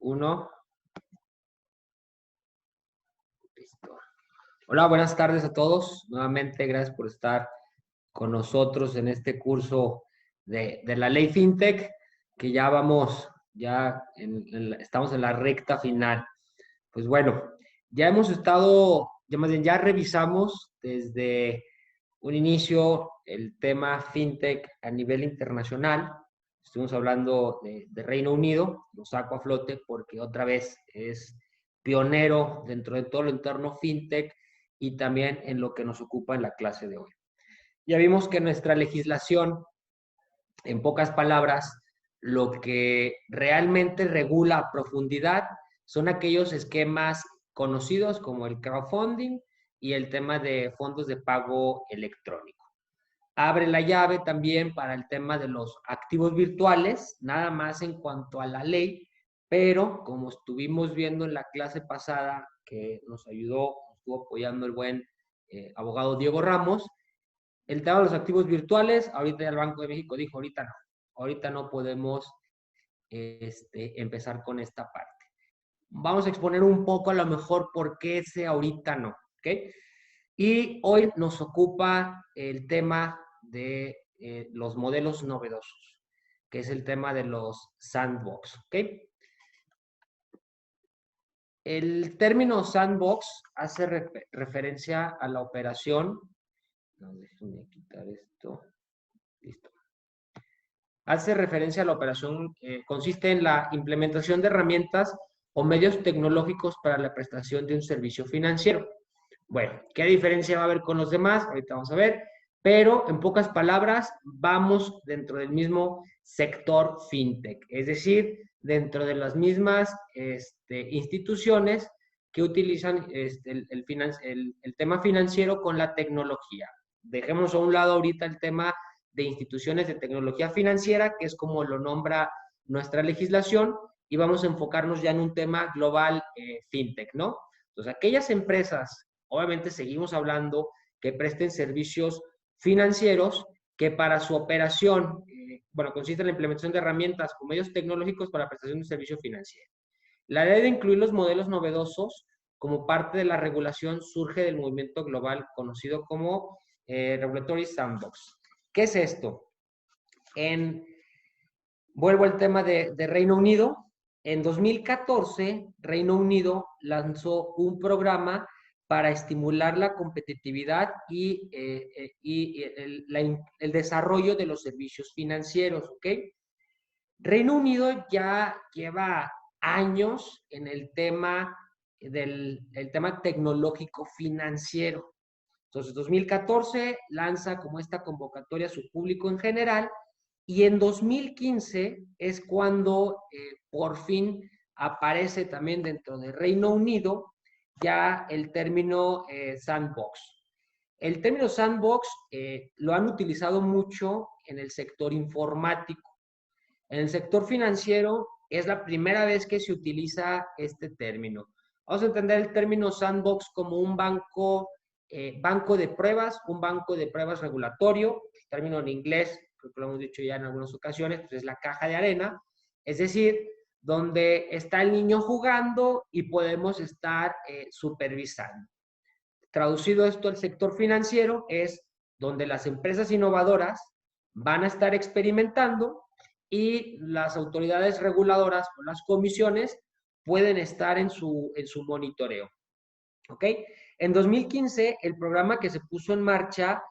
Uno. Listo. Hola, buenas tardes a todos. Nuevamente, gracias por estar con nosotros en este curso de la ley FinTech, que ya vamos, estamos en la recta final. Pues bueno, ya hemos estado, ya más bien, ya revisamos desde un inicio el tema FinTech a nivel internacional. Estuvimos hablando de Reino Unido, lo saco a flote porque otra vez es pionero dentro de todo el entorno FinTech y también en lo que nos ocupa en la clase de hoy. Ya vimos que nuestra legislación, en pocas palabras, lo que realmente regula a profundidad son aquellos esquemas conocidos como el crowdfunding y el tema de fondos de pago electrónico. Abre la llave también para el tema de los activos virtuales, nada más en cuanto a la ley, pero como estuvimos viendo en la clase pasada que nos ayudó, nos estuvo apoyando el buen abogado Diego Ramos, el tema de los activos virtuales, ahorita ya el Banco de México dijo, ahorita no podemos empezar con esta parte. Vamos a exponer un poco a lo mejor por qué ese ahorita no, ¿ok? Y hoy nos ocupa el tema de los modelos novedosos, que es el tema de los sandbox, ¿ok? El término sandbox hace referencia a la operación. No, déjenme quitar esto. Listo. Hace referencia a la operación, consiste en la implementación de herramientas o medios tecnológicos para la prestación de un servicio financiero. Bueno, ¿qué diferencia va a haber con los demás? Ahorita vamos a ver, pero en pocas palabras, vamos dentro del mismo sector fintech, es decir, dentro de las mismas instituciones que utilizan el tema financiero con la tecnología. Dejemos a un lado ahorita el tema de instituciones de tecnología financiera, que es como lo nombra nuestra legislación, y vamos a enfocarnos ya en un tema global fintech, ¿no? Entonces, aquellas empresas, obviamente seguimos hablando, que presten servicios financieros que para su operación, bueno, consiste en la implementación de herramientas o medios tecnológicos para la prestación de un servicio financiero. La idea de incluir los modelos novedosos como parte de la regulación surge del movimiento global conocido como Regulatory Sandbox. ¿Qué es esto? Vuelvo al tema de Reino Unido. En 2014, Reino Unido lanzó un programa para estimular la competitividad y el desarrollo de los servicios financieros, ¿ok? Reino Unido ya lleva años en el tema el tema tecnológico financiero. Entonces, 2014 lanza como esta convocatoria a su público en general y en 2015 es cuando por fin aparece también dentro de Reino Unido ya el término sandbox. El término sandbox lo han utilizado mucho en el sector informático. En el sector financiero es la primera vez que se utiliza este término. Vamos a entender el término sandbox como un banco de pruebas, un banco de pruebas regulatorio, el término en inglés, creo que lo hemos dicho ya en algunas ocasiones, pues es la caja de arena, es decir, donde está el niño jugando y podemos estar supervisando. Traducido esto al sector financiero es donde las empresas innovadoras van a estar experimentando y las autoridades reguladoras o las comisiones pueden estar en su monitoreo. ¿Ok? En 2015, el programa que se puso en marcha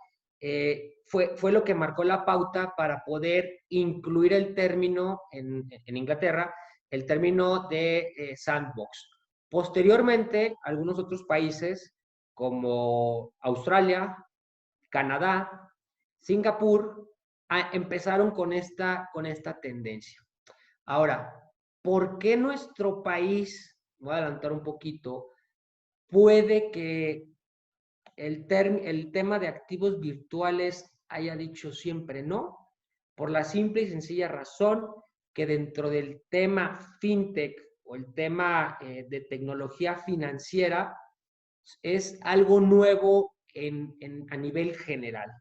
fue lo que marcó la pauta para poder incluir el término en Inglaterra, el término de sandbox. Posteriormente, algunos otros países como Australia, Canadá, Singapur, empezaron con esta tendencia. Ahora, ¿por qué nuestro país, voy a adelantar un poquito, puede que el tema de activos virtuales haya dicho siempre no? Por la simple y sencilla razón que dentro del tema fintech o el tema de tecnología financiera es algo nuevo a nivel general.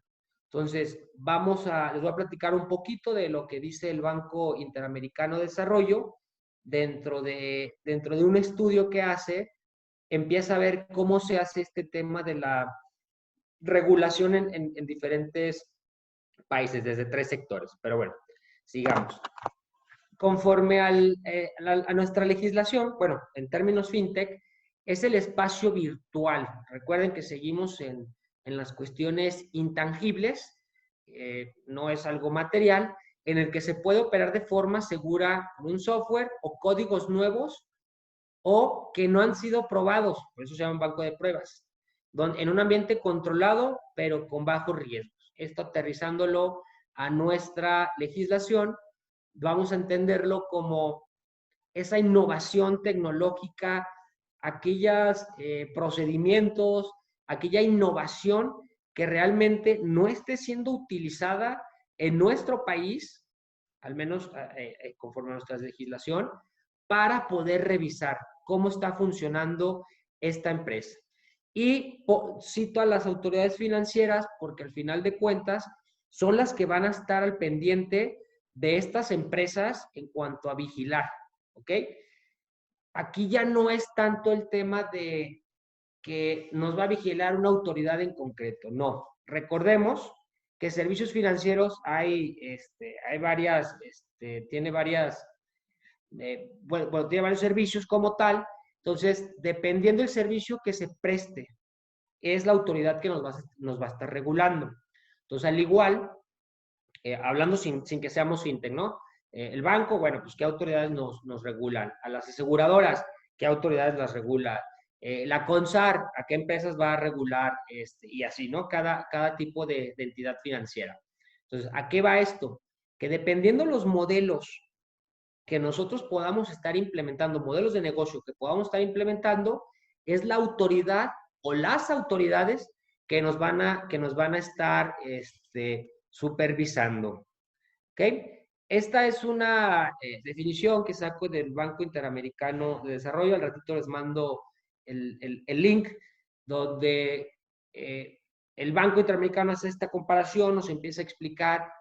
Entonces, les voy a platicar un poquito de lo que dice el Banco Interamericano de Desarrollo dentro de un estudio que hace, empieza a ver cómo se hace este tema de la regulación en diferentes países, desde 3 sectores. Pero bueno, sigamos. Conforme a nuestra legislación, bueno, en términos fintech, es el espacio virtual. Recuerden que seguimos en las cuestiones intangibles, no es algo material, en el que se puede operar de forma segura con un software o códigos nuevos o que no han sido probados, por eso se llama banco de pruebas, en un ambiente controlado, pero con bajos riesgos. Esto aterrizándolo a nuestra legislación, vamos a entenderlo como esa innovación tecnológica, aquellos procedimientos, aquella innovación que realmente no esté siendo utilizada en nuestro país, al menos conforme a nuestra legislación, para poder revisar cómo está funcionando esta empresa. Y cito a las autoridades financieras porque al final de cuentas son las que van a estar al pendiente de estas empresas en cuanto a vigilar, ¿ok? Aquí ya no es tanto el tema de que nos va a vigilar una autoridad en concreto, no. Recordemos que servicios financieros hay varias, tiene varias, bueno, tiene varios servicios como tal, entonces, dependiendo del servicio que se preste, es la autoridad que nos va a estar regulando. Entonces, al igual, hablando sin que seamos fintech, ¿no? El banco, bueno, pues qué autoridades nos regulan. A las aseguradoras, qué autoridades las regula. La CONSAR, a qué empresas va a regular, y así, ¿no? Cada tipo de entidad financiera. Entonces, ¿a qué va esto? Que dependiendo los modelos que nosotros podamos estar implementando, modelos de negocio que podamos estar implementando, es la autoridad o las autoridades que nos van a estar supervisando. ¿Ok? Esta es una definición que saco del Banco Interamericano de Desarrollo. Al ratito les mando el link donde el Banco Interamericano hace esta comparación, nos empieza a explicar,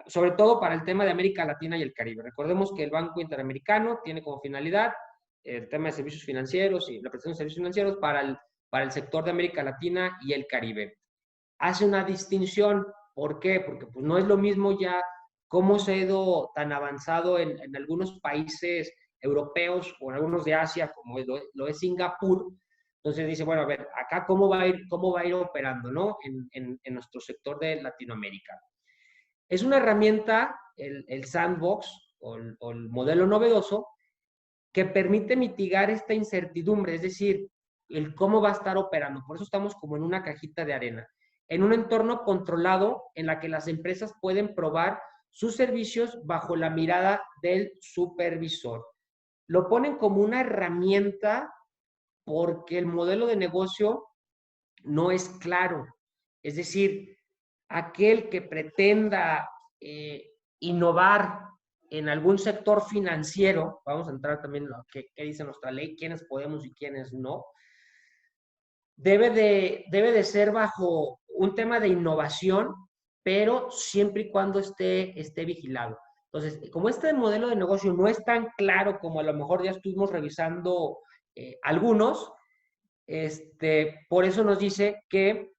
sobre todo para el tema de América Latina y el Caribe. Recordemos que el Banco Interamericano tiene como finalidad el tema de servicios financieros y la prestación de servicios financieros para el sector de América Latina y el Caribe. Hace una distinción. ¿Por qué? Porque pues, no es lo mismo ya cómo se ha ido tan avanzado en algunos países europeos o en algunos de Asia, como lo es Singapur. Entonces dice, bueno, a ver, acá cómo va a ir operando, ¿no? En nuestro sector de Latinoamérica. Es una herramienta, el sandbox o el modelo novedoso, que permite mitigar esta incertidumbre, es decir, el cómo va a estar operando. Por eso estamos como en una cajita de arena, en un entorno controlado en la que las empresas pueden probar sus servicios bajo la mirada del supervisor. Lo ponen como una herramienta porque el modelo de negocio no es claro. Es decir, aquel que pretenda innovar en algún sector financiero, vamos a entrar también en lo que dice nuestra ley, quiénes podemos y quiénes no, debe de ser bajo un tema de innovación, pero siempre y cuando esté vigilado. Entonces, como este modelo de negocio no es tan claro como a lo mejor ya estuvimos revisando algunos, por eso nos dice que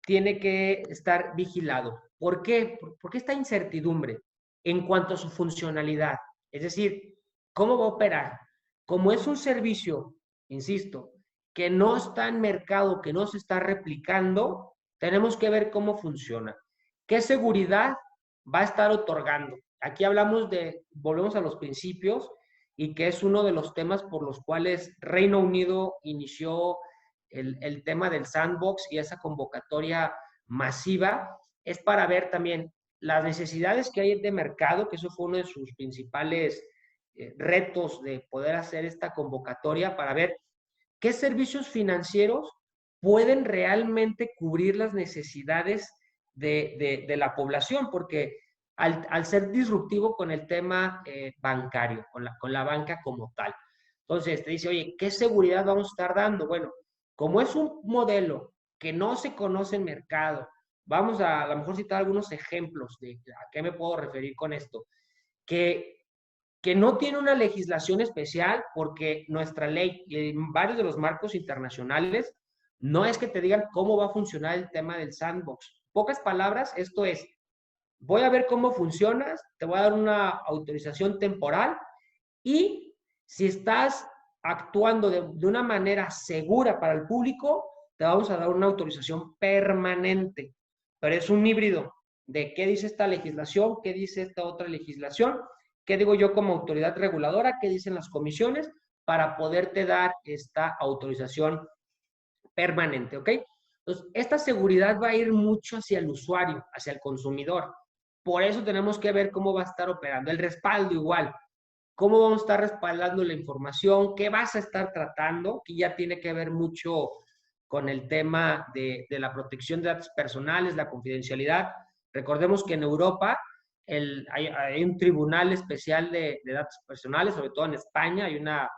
tiene que estar vigilado. ¿Por qué? ¿Por qué esta incertidumbre en cuanto a su funcionalidad? Es decir, ¿cómo va a operar? Como es un servicio, insisto, que no está en mercado, que no se está replicando, tenemos que ver cómo funciona. ¿Qué seguridad va a estar otorgando? Aquí volvemos a los principios y que es uno de los temas por los cuales Reino Unido inició el tema del sandbox y esa convocatoria masiva, es para ver también las necesidades que hay de mercado, que eso fue uno de sus principales retos de poder hacer esta convocatoria, para ver qué servicios financieros pueden realmente cubrir las necesidades de la población, porque al ser disruptivo con el tema bancario, con la banca como tal. Entonces te dice, oye, ¿qué seguridad vamos a estar dando? Bueno, como es un modelo que no se conoce en mercado, vamos a lo mejor citar algunos ejemplos de a qué me puedo referir con esto, que que no tiene una legislación especial porque nuestra ley y varios de los marcos internacionales no es que te digan cómo va a funcionar el tema del sandbox. Pocas palabras, esto es, voy a ver cómo funcionas, te voy a dar una autorización temporal y si estás actuando de una manera segura para el público, te vamos a dar una autorización permanente. Pero es un híbrido de qué dice esta legislación, qué dice esta otra legislación, qué digo yo como autoridad reguladora, qué dicen las comisiones para poderte dar esta autorización permanente, ¿ok? Entonces, esta seguridad va a ir mucho hacia el usuario, hacia el consumidor. Por eso tenemos que ver cómo va a estar operando. El respaldo igual. ¿Cómo vamos a estar respaldando la información? ¿Qué vas a estar tratando? Que ya tiene que ver mucho con el tema de la protección de datos personales, la confidencialidad. Recordemos que en Europa hay un tribunal especial de datos personales, sobre todo en España, hay una,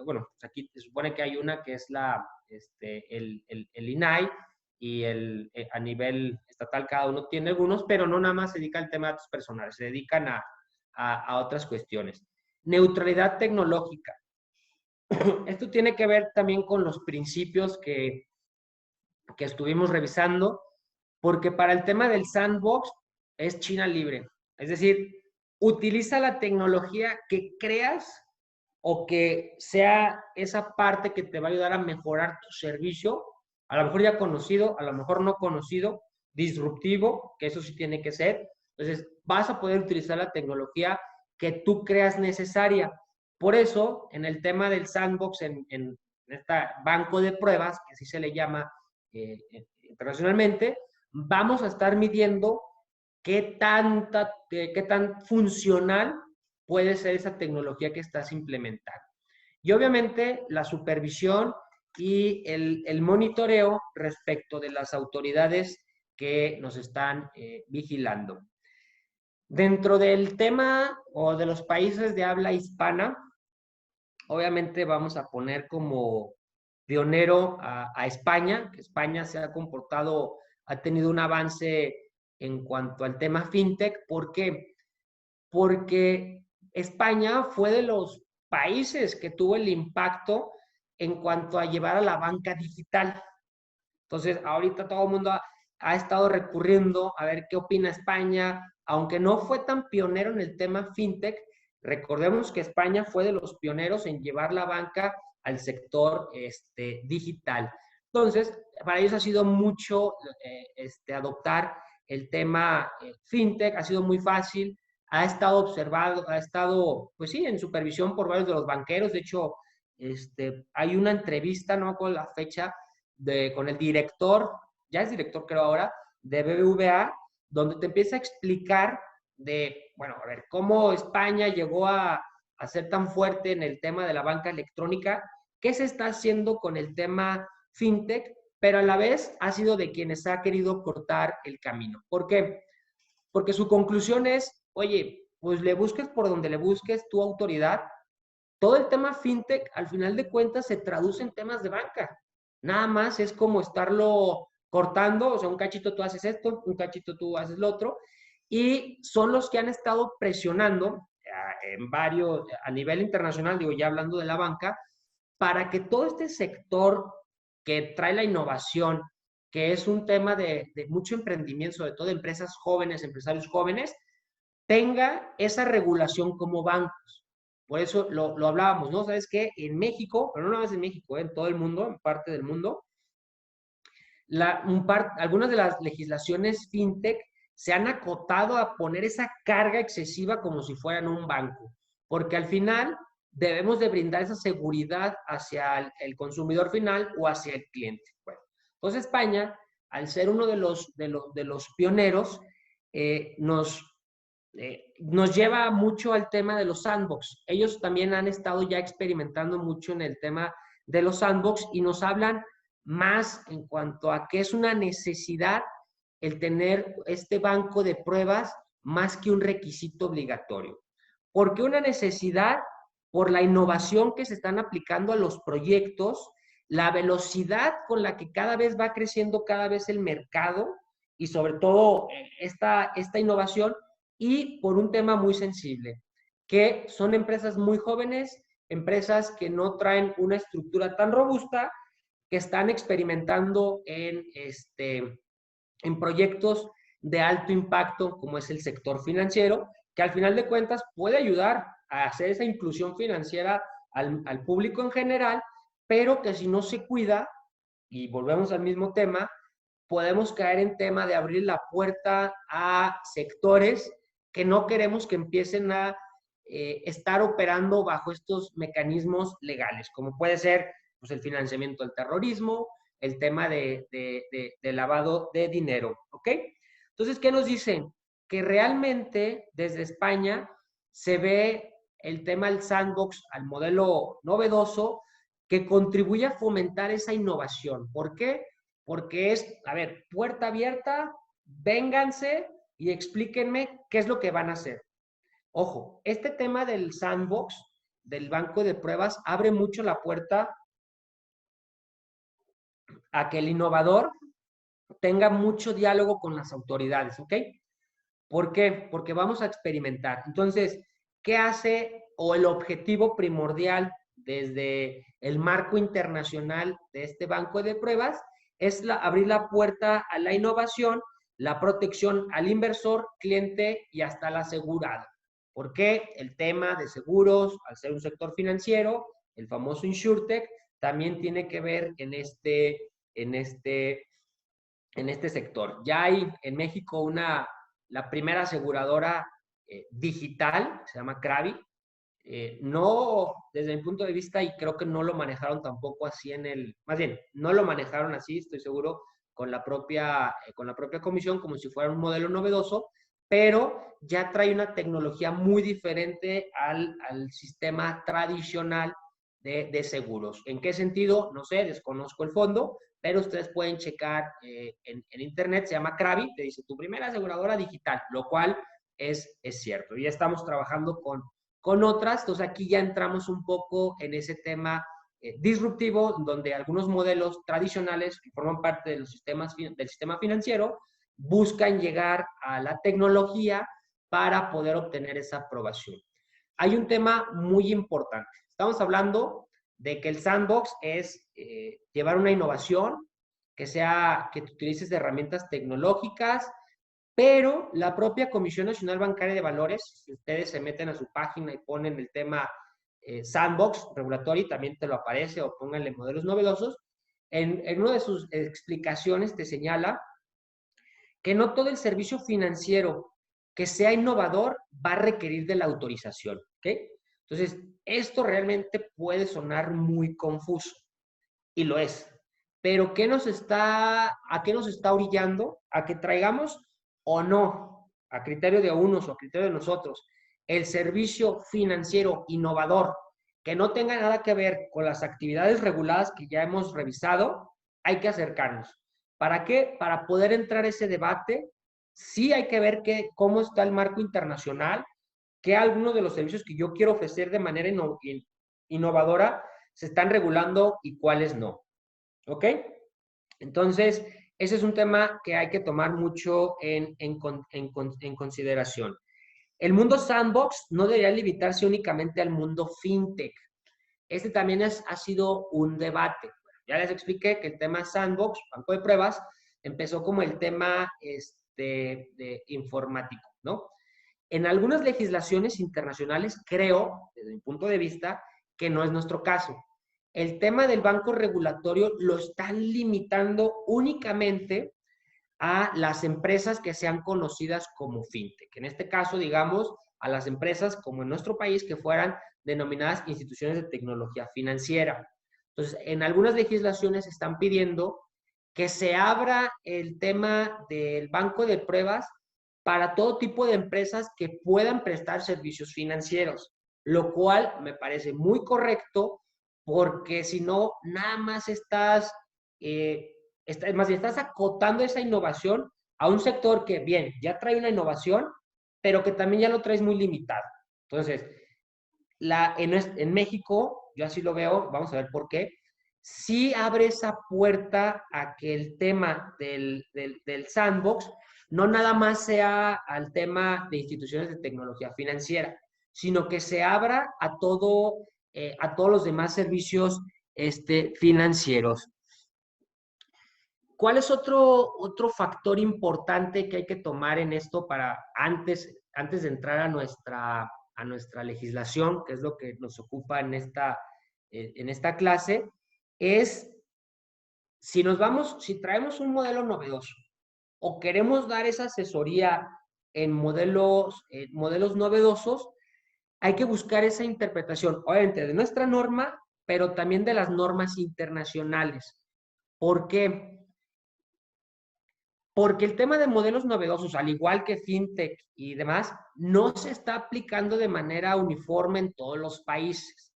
bueno, pues aquí se supone que hay una que es el INAI y a nivel estatal cada uno tiene algunos, pero no nada más se dedica al tema de datos personales, se dedican a otras cuestiones. Neutralidad tecnológica. Esto tiene que ver también con los principios que estuvimos revisando, porque para el tema del sandbox es China libre. Es decir, utiliza la tecnología que creas o que sea esa parte que te va a ayudar a mejorar tu servicio, a lo mejor ya conocido, a lo mejor no conocido, disruptivo, que eso sí tiene que ser. Entonces, vas a poder utilizar la tecnología que tú creas necesaria. Por eso, en el tema del sandbox, en este banco de pruebas, que así se le llama internacionalmente, vamos a estar midiendo qué tan funcional puede ser esa tecnología que estás implementando. Y obviamente la supervisión y el monitoreo respecto de las autoridades que nos están vigilando. Dentro del tema o de los países de habla hispana, obviamente vamos a poner como pionero a España, que España se ha comportado, ha tenido un avance en cuanto al tema fintech. ¿Por qué? Porque España fue de los países que tuvo el impacto en cuanto a llevar a la banca digital. Entonces, ahorita todo el mundo ha estado recurriendo a ver qué opina España, aunque no fue tan pionero en el tema fintech. Recordemos que España fue de los pioneros en llevar la banca al sector digital. Entonces, para ellos ha sido mucho adoptar el tema fintech, ha sido muy fácil, ha estado observado, ha estado, pues sí, en supervisión por varios de los banqueros. De hecho, hay una entrevista, no me acuerdo la fecha, con el director, ya es director creo ahora, de BBVA, donde te empieza a explicar de, bueno, a ver, cómo España llegó a ser tan fuerte en el tema de la banca electrónica, qué se está haciendo con el tema fintech, pero a la vez ha sido de quienes ha querido cortar el camino. ¿Por qué? Porque su conclusión es, oye, pues le busques por donde le busques tu autoridad, todo el tema fintech, al final de cuentas, se traduce en temas de banca. Nada más es como estarlo cortando, o sea, un cachito tú haces esto, un cachito tú haces lo otro, y son los que han estado presionando en varios, a nivel internacional, digo, ya hablando de la banca, para que todo este sector que trae la innovación, que es un tema de mucho emprendimiento, sobre todo de empresas jóvenes, empresarios jóvenes, tenga esa regulación como bancos. Por eso lo hablábamos, ¿no? ¿Sabes qué? En México, pero no nada más en México, en todo el mundo, en parte del mundo, algunas de las legislaciones fintech se han acotado a poner esa carga excesiva como si fueran un banco, porque al final debemos de brindar esa seguridad hacia el consumidor final o hacia el cliente. Bueno, entonces España, al ser uno de los pioneros, nos lleva mucho al tema de los sandbox. Ellos también han estado ya experimentando mucho en el tema de los sandbox y nos hablan más en cuanto a que es una necesidad el tener este banco de pruebas más que un requisito obligatorio. ¿Por qué una necesidad? Por la innovación que se están aplicando a los proyectos, la velocidad con la que cada vez va creciendo cada vez el mercado y sobre todo esta innovación, y por un tema muy sensible. que son empresas muy jóvenes, empresas que no traen una estructura tan robusta, que están experimentando en proyectos de alto impacto, como es el sector financiero, que al final de cuentas puede ayudar a hacer esa inclusión financiera al público en general, pero que si no se cuida, y volvemos al mismo tema, podemos caer en tema de abrir la puerta a sectores que no queremos que empiecen a estar operando bajo estos mecanismos legales, como puede ser pues, el financiamiento del terrorismo, el tema de lavado de dinero, ¿ok? Entonces, ¿qué nos dicen? Que realmente desde España se ve el tema del sandbox al modelo novedoso que contribuye a fomentar esa innovación. ¿Por qué? Porque es, a ver, puerta abierta, vénganse y explíquenme qué es lo que van a hacer. Ojo, este tema del sandbox, del banco de pruebas, abre mucho la puerta a que el innovador tenga mucho diálogo con las autoridades, ¿ok? ¿Por qué? Porque vamos a experimentar. Entonces, ¿qué hace o el objetivo primordial desde el marco internacional de este banco de pruebas? Es abrir la puerta a la innovación, la protección al inversor, cliente y hasta al asegurado. ¿Por qué? El tema de seguros, al ser un sector financiero, el famoso InsurTech, también tiene que ver en este, en este sector. Ya hay en México la primera aseguradora digital, se llama Krabi. No, desde mi punto de vista, y creo que no lo manejaron tampoco así más bien, no lo manejaron así, estoy seguro, con la propia comisión, como si fuera un modelo novedoso, pero ya trae una tecnología muy diferente al sistema tradicional de seguros. ¿En qué sentido? No sé, desconozco el fondo, pero ustedes pueden checar en internet, se llama Krabi, te dice tu primera aseguradora digital, lo cual es cierto. Ya estamos trabajando con otras, entonces aquí ya entramos un poco en ese tema disruptivo, donde algunos modelos tradicionales que forman parte de los del sistema financiero buscan llegar a la tecnología para poder obtener esa aprobación. Hay un tema muy importante. Estamos hablando de que el sandbox es llevar una innovación que utilices de herramientas tecnológicas, pero la propia Comisión Nacional Bancaria de Valores, si ustedes se meten a su página y ponen el tema sandbox regulatory, también te lo aparece, o pónganle modelos novedosos, en una de sus explicaciones te señala que no todo el servicio financiero que sea innovador va a requerir de la autorización, ¿ok? Entonces, esto realmente puede sonar muy confuso, y lo es. Pero ¿a qué nos está orillando? A que traigamos o no, a criterio de unos o a criterio de nosotros, el servicio financiero innovador que no tenga nada que ver con las actividades reguladas que ya hemos revisado, hay que acercarnos. ¿Para qué? Para poder entrar a ese debate, sí hay que ver cómo está el marco internacional, qué algunos de los servicios que yo quiero ofrecer de manera innovadora se están regulando y cuáles no. ¿Ok? Entonces, ese es un tema que hay que tomar mucho en consideración. El mundo sandbox no debería limitarse únicamente al mundo fintech. Este también ha sido un debate. Ya les expliqué que el tema sandbox, banco de pruebas, empezó como el tema de informático, ¿no? En algunas legislaciones internacionales, creo, desde mi punto de vista, que no es nuestro caso. El tema del banco regulatorio lo están limitando únicamente a las empresas que sean conocidas como fintech. En este caso, digamos, a las empresas como en nuestro país que fueran denominadas instituciones de tecnología financiera. Entonces, en algunas legislaciones están pidiendo que se abra el tema del banco de pruebas para todo tipo de empresas que puedan prestar servicios financieros, lo cual me parece muy correcto porque si no, nada más más bien estás acotando esa innovación a un sector que, bien, ya trae una innovación, pero que también ya lo traes muy limitado. Entonces, en México, yo así lo veo, vamos a ver por qué, sí abre esa puerta a que el tema del sandbox no nada más sea al tema de instituciones de tecnología financiera, sino que se abra a todos los demás servicios financieros. ¿Cuál es otro factor importante que hay que tomar en esto para antes de entrar a nuestra legislación, que es lo que nos ocupa en esta clase? Es si traemos un modelo novedoso o queremos dar esa asesoría en modelos novedosos, hay que buscar esa interpretación, obviamente, de nuestra norma, pero también de las normas internacionales. ¿Por qué? Porque el tema de modelos novedosos, al igual que fintech y demás, no se está aplicando de manera uniforme en todos los países.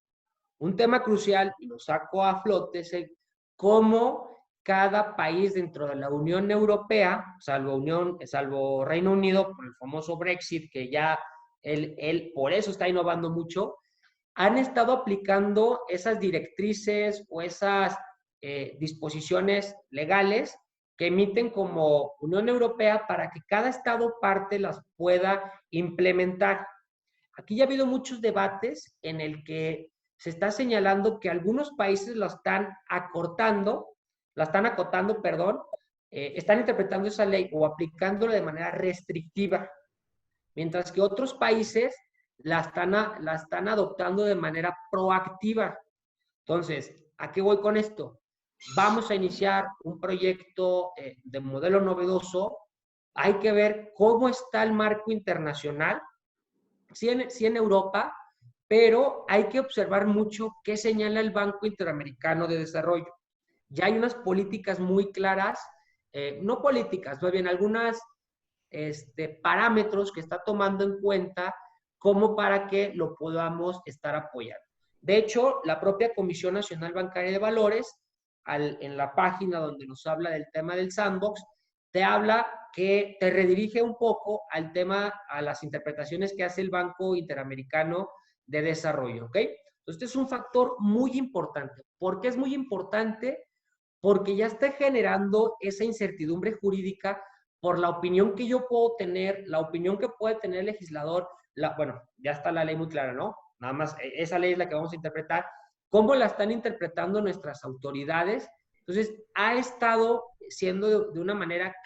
Un tema crucial, y lo saco a flote, es cómo cada país dentro de la Unión Europea, salvo Reino Unido, por el famoso Brexit, que ya él por eso está innovando mucho, han estado aplicando esas directrices o esas disposiciones legales que emiten como Unión Europea para que cada estado parte las pueda implementar. Aquí ya ha habido muchos debates en el que se está señalando que algunos países la están acotando, perdón, están interpretando esa ley o aplicándola de manera restrictiva, mientras que otros países la están adoptando de manera proactiva. Entonces, ¿a qué voy con esto? Vamos a iniciar un proyecto de modelo novedoso. Hay que ver cómo está el marco internacional, sí en Europa, pero hay que observar mucho qué señala el Banco Interamericano de Desarrollo. Ya hay unas políticas muy claras, no políticas, más bien algunas parámetros que está tomando en cuenta como para que lo podamos estar apoyando. De hecho, la propia Comisión Nacional Bancaria de Valores, en la página donde nos habla del tema del sandbox, te habla que te redirige un poco al tema, a las interpretaciones que hace el Banco Interamericano de Desarrollo, ¿ok? Entonces, este es un factor muy importante. ¿Por qué es muy importante? Porque ya está generando esa incertidumbre jurídica por la opinión que yo puedo tener, la opinión que puede tener el legislador. Bueno, ya está la ley muy clara, ¿no? Nada más, esa ley es la que vamos a interpretar. ¿Cómo la están interpretando nuestras autoridades? Entonces, ha estado siendo de una manera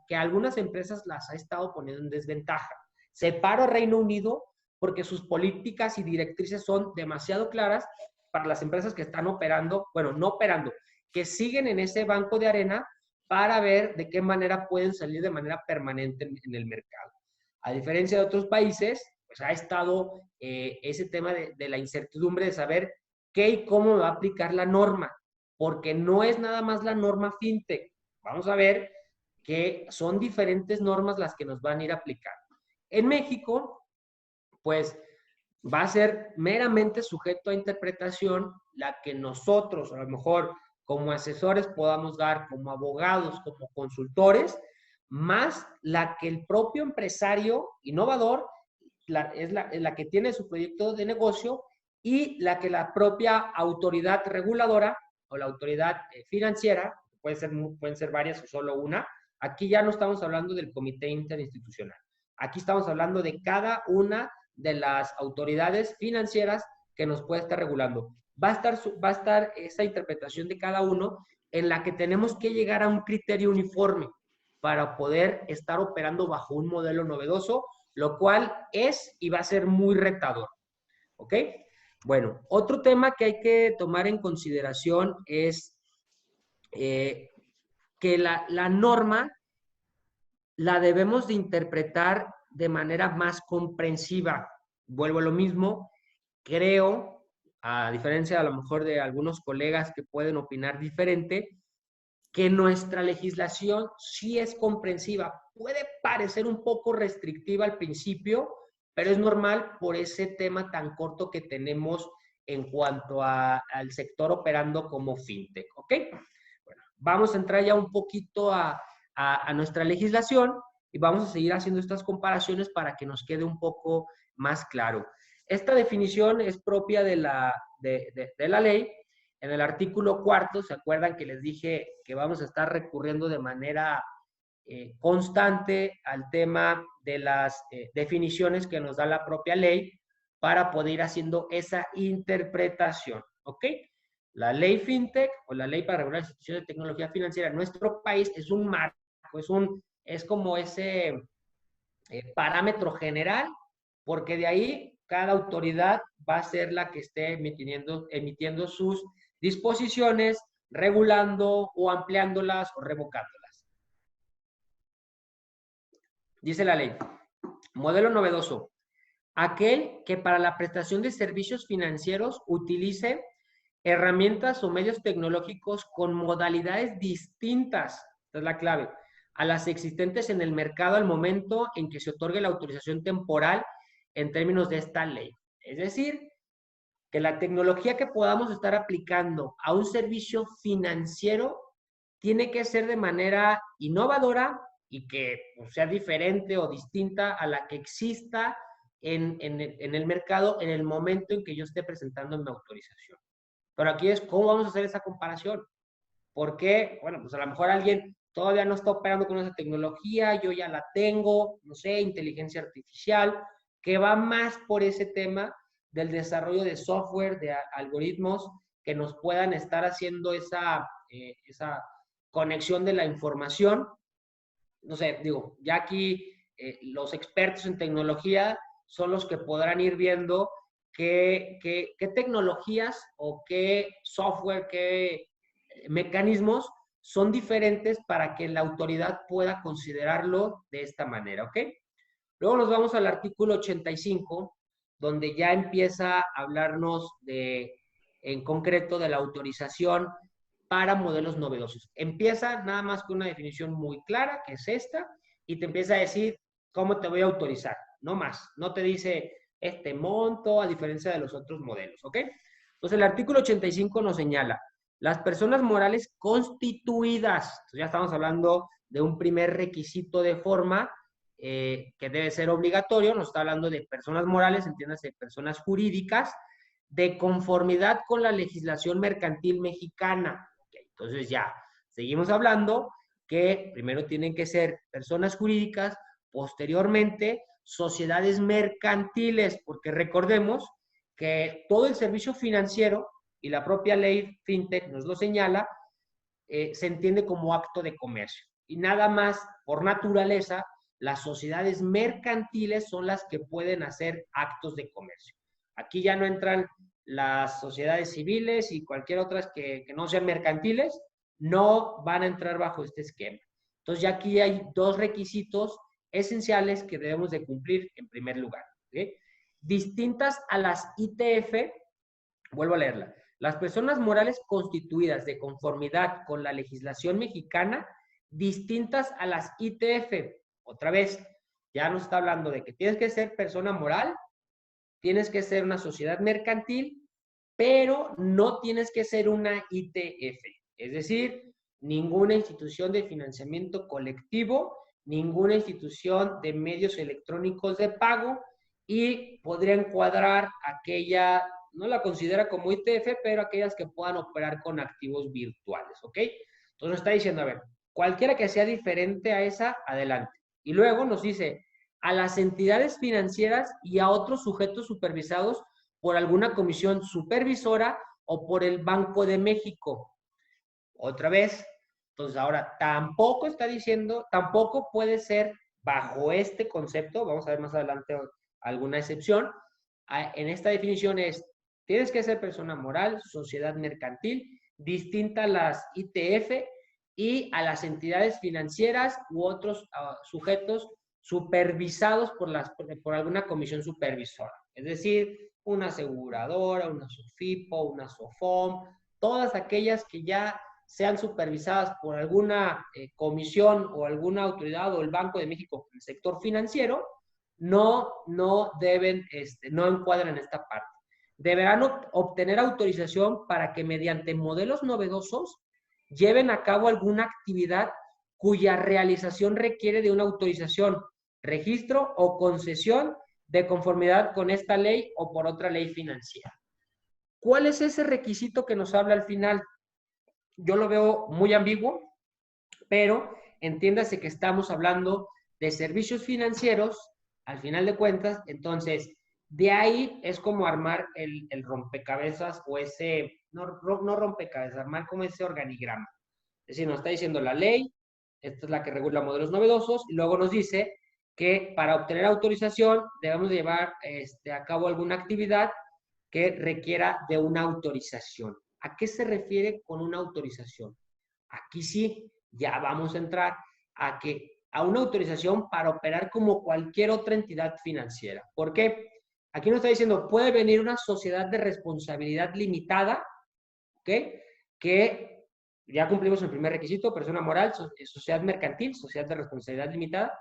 que algunas empresas las ha estado poniendo en desventaja. Separo a Reino Unido porque sus políticas y directrices son demasiado claras para las empresas que están operando, bueno, no operando, que siguen en ese banco de arena para ver de qué manera pueden salir de manera permanente en el mercado. A diferencia de otros países, pues ha estado ese tema de la incertidumbre de saber qué y cómo va a aplicar la norma, porque no es nada más la norma fintech. Vamos a ver que son diferentes normas las que nos van a ir aplicando. En México, pues va a ser meramente sujeto a interpretación la que nosotros, a lo mejor como asesores, podamos dar, como abogados, como consultores, más la que el propio empresario innovador es la que tiene su proyecto de negocio y la que la propia autoridad reguladora o la autoridad financiera, pueden ser varias o solo una. Aquí ya no estamos hablando del comité interinstitucional. Aquí estamos hablando de cada una de las autoridades financieras que nos puede estar regulando. Va a estar esa interpretación de cada uno en la que tenemos que llegar a un criterio uniforme para poder estar operando bajo un modelo novedoso, lo cual es y va a ser muy retador. ¿Ok? Bueno, otro tema que hay que tomar en consideración es que la norma la debemos de interpretar de manera más comprensiva. Vuelvo a lo mismo, creo, a diferencia a lo mejor de algunos colegas que pueden opinar diferente, que nuestra legislación sí es comprensiva. Puede parecer un poco restrictiva al principio, pero es normal por ese tema tan corto que tenemos en cuanto al sector operando como fintech, ¿ok? Bueno, vamos a entrar ya un poquito a nuestra legislación y vamos a seguir haciendo estas comparaciones para que nos quede un poco más claro. Esta definición es propia de la ley. En el artículo 4, ¿se acuerdan que les dije que vamos a estar recurriendo de manera constante al tema de las definiciones que nos da la propia ley para poder ir haciendo esa interpretación, ¿ok? La ley FinTech o la ley para regular instituciones de tecnología financiera en nuestro país es un marco, es como ese parámetro general, porque de ahí cada autoridad va a ser la que esté emitiendo sus disposiciones, regulando o ampliándolas o revocándolas. Dice la ley, modelo novedoso, aquel que para la prestación de servicios financieros utilice herramientas o medios tecnológicos con modalidades distintas, esta es la clave, a las existentes en el mercado al momento en que se otorgue la autorización temporal en términos de esta ley. Es decir, que la tecnología que podamos estar aplicando a un servicio financiero tiene que ser de manera innovadora y que sea diferente o distinta a la que exista en el mercado en el momento en que yo esté presentando mi autorización. Pero aquí es cómo vamos a hacer esa comparación. Porque, bueno, pues a lo mejor alguien todavía no está operando con esa tecnología, yo ya la tengo, no sé, inteligencia artificial, que va más por ese tema del desarrollo de software, de algoritmos que nos puedan estar haciendo esa conexión de la información. No sé, digo, ya aquí los expertos en tecnología son los que podrán ir viendo qué tecnologías o qué software, qué mecanismos son diferentes para que la autoridad pueda considerarlo de esta manera, ¿ok? Luego nos vamos al artículo 85, donde ya empieza a hablarnos en concreto de la autorización para modelos novedosos. Empieza nada más con una definición muy clara, que es esta, y te empieza a decir cómo te voy a autorizar, no más. No te dice este monto, a diferencia de los otros modelos, ¿ok? Entonces, el artículo 85 nos señala, las personas morales constituidas, entonces ya estamos hablando de un primer requisito de forma que debe ser obligatorio, nos está hablando de personas morales, entiéndase, personas jurídicas, de conformidad con la legislación mercantil mexicana. Okay, entonces ya, seguimos hablando que primero tienen que ser personas jurídicas, posteriormente sociedades mercantiles, porque recordemos que todo el servicio financiero y la propia ley FinTech nos lo señala, se entiende como acto de comercio. Y nada más, por naturaleza, las sociedades mercantiles son las que pueden hacer actos de comercio. Aquí ya no entran las sociedades civiles y cualquier otras que no sean mercantiles, no van a entrar bajo este esquema. Entonces ya aquí hay dos requisitos esenciales que debemos de cumplir en primer lugar. ¿Okay? Distintas a las ITF, vuelvo a leerla, las personas morales constituidas de conformidad con la legislación mexicana, distintas a las ITF. Otra vez, ya nos está hablando de que tienes que ser persona moral, tienes que ser una sociedad mercantil, pero no tienes que ser una ITF. Es decir, ninguna institución de financiamiento colectivo, ninguna institución de medios electrónicos de pago y podría encuadrar aquella, no la considera como ITF, pero aquellas que puedan operar con activos virtuales, ¿ok? Entonces nos está diciendo, a ver, cualquiera que sea diferente a esa, adelante. Y luego nos dice, a las entidades financieras y a otros sujetos supervisados por alguna comisión supervisora o por el Banco de México. Otra vez, entonces ahora tampoco está diciendo, tampoco puede ser bajo este concepto, vamos a ver más adelante alguna excepción, en esta definición es, tienes que ser persona moral, sociedad mercantil, distinta a las ITF y a las entidades financieras u otros sujetos supervisados por alguna comisión supervisora. Es decir, una aseguradora, una SOFIPO, una SOFOM, todas aquellas que ya sean supervisadas por alguna comisión o alguna autoridad o el Banco de México en el sector financiero, no deben, no encuadran en esta parte. Deberán obtener autorización para que mediante modelos novedosos lleven a cabo alguna actividad cuya realización requiere de una autorización, registro o concesión de conformidad con esta ley o por otra ley financiera. ¿Cuál es ese requisito que nos habla al final? Yo lo veo muy ambiguo, pero entiéndase que estamos hablando de servicios financieros, al final de cuentas, entonces, De ahí es como armar el rompecabezas o ese, no rompecabezas, armar como ese organigrama. Es decir, nos está diciendo la ley, esta es la que regula modelos novedosos, y luego nos dice que para obtener autorización debemos llevar a cabo alguna actividad que requiera de una autorización. ¿A qué se refiere con una autorización? Aquí sí, ya vamos a entrar a una autorización para operar como cualquier otra entidad financiera. ¿Por qué? Aquí nos está diciendo, puede venir una sociedad de responsabilidad limitada, ¿ok? Que ya cumplimos el primer requisito, persona moral, sociedad mercantil, sociedad de responsabilidad limitada,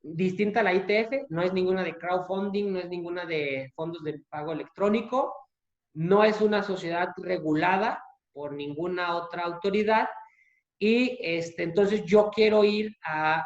distinta a la ITF, no es ninguna de crowdfunding, no es ninguna de fondos de pago electrónico, no es una sociedad regulada por ninguna otra autoridad, y entonces yo quiero ir a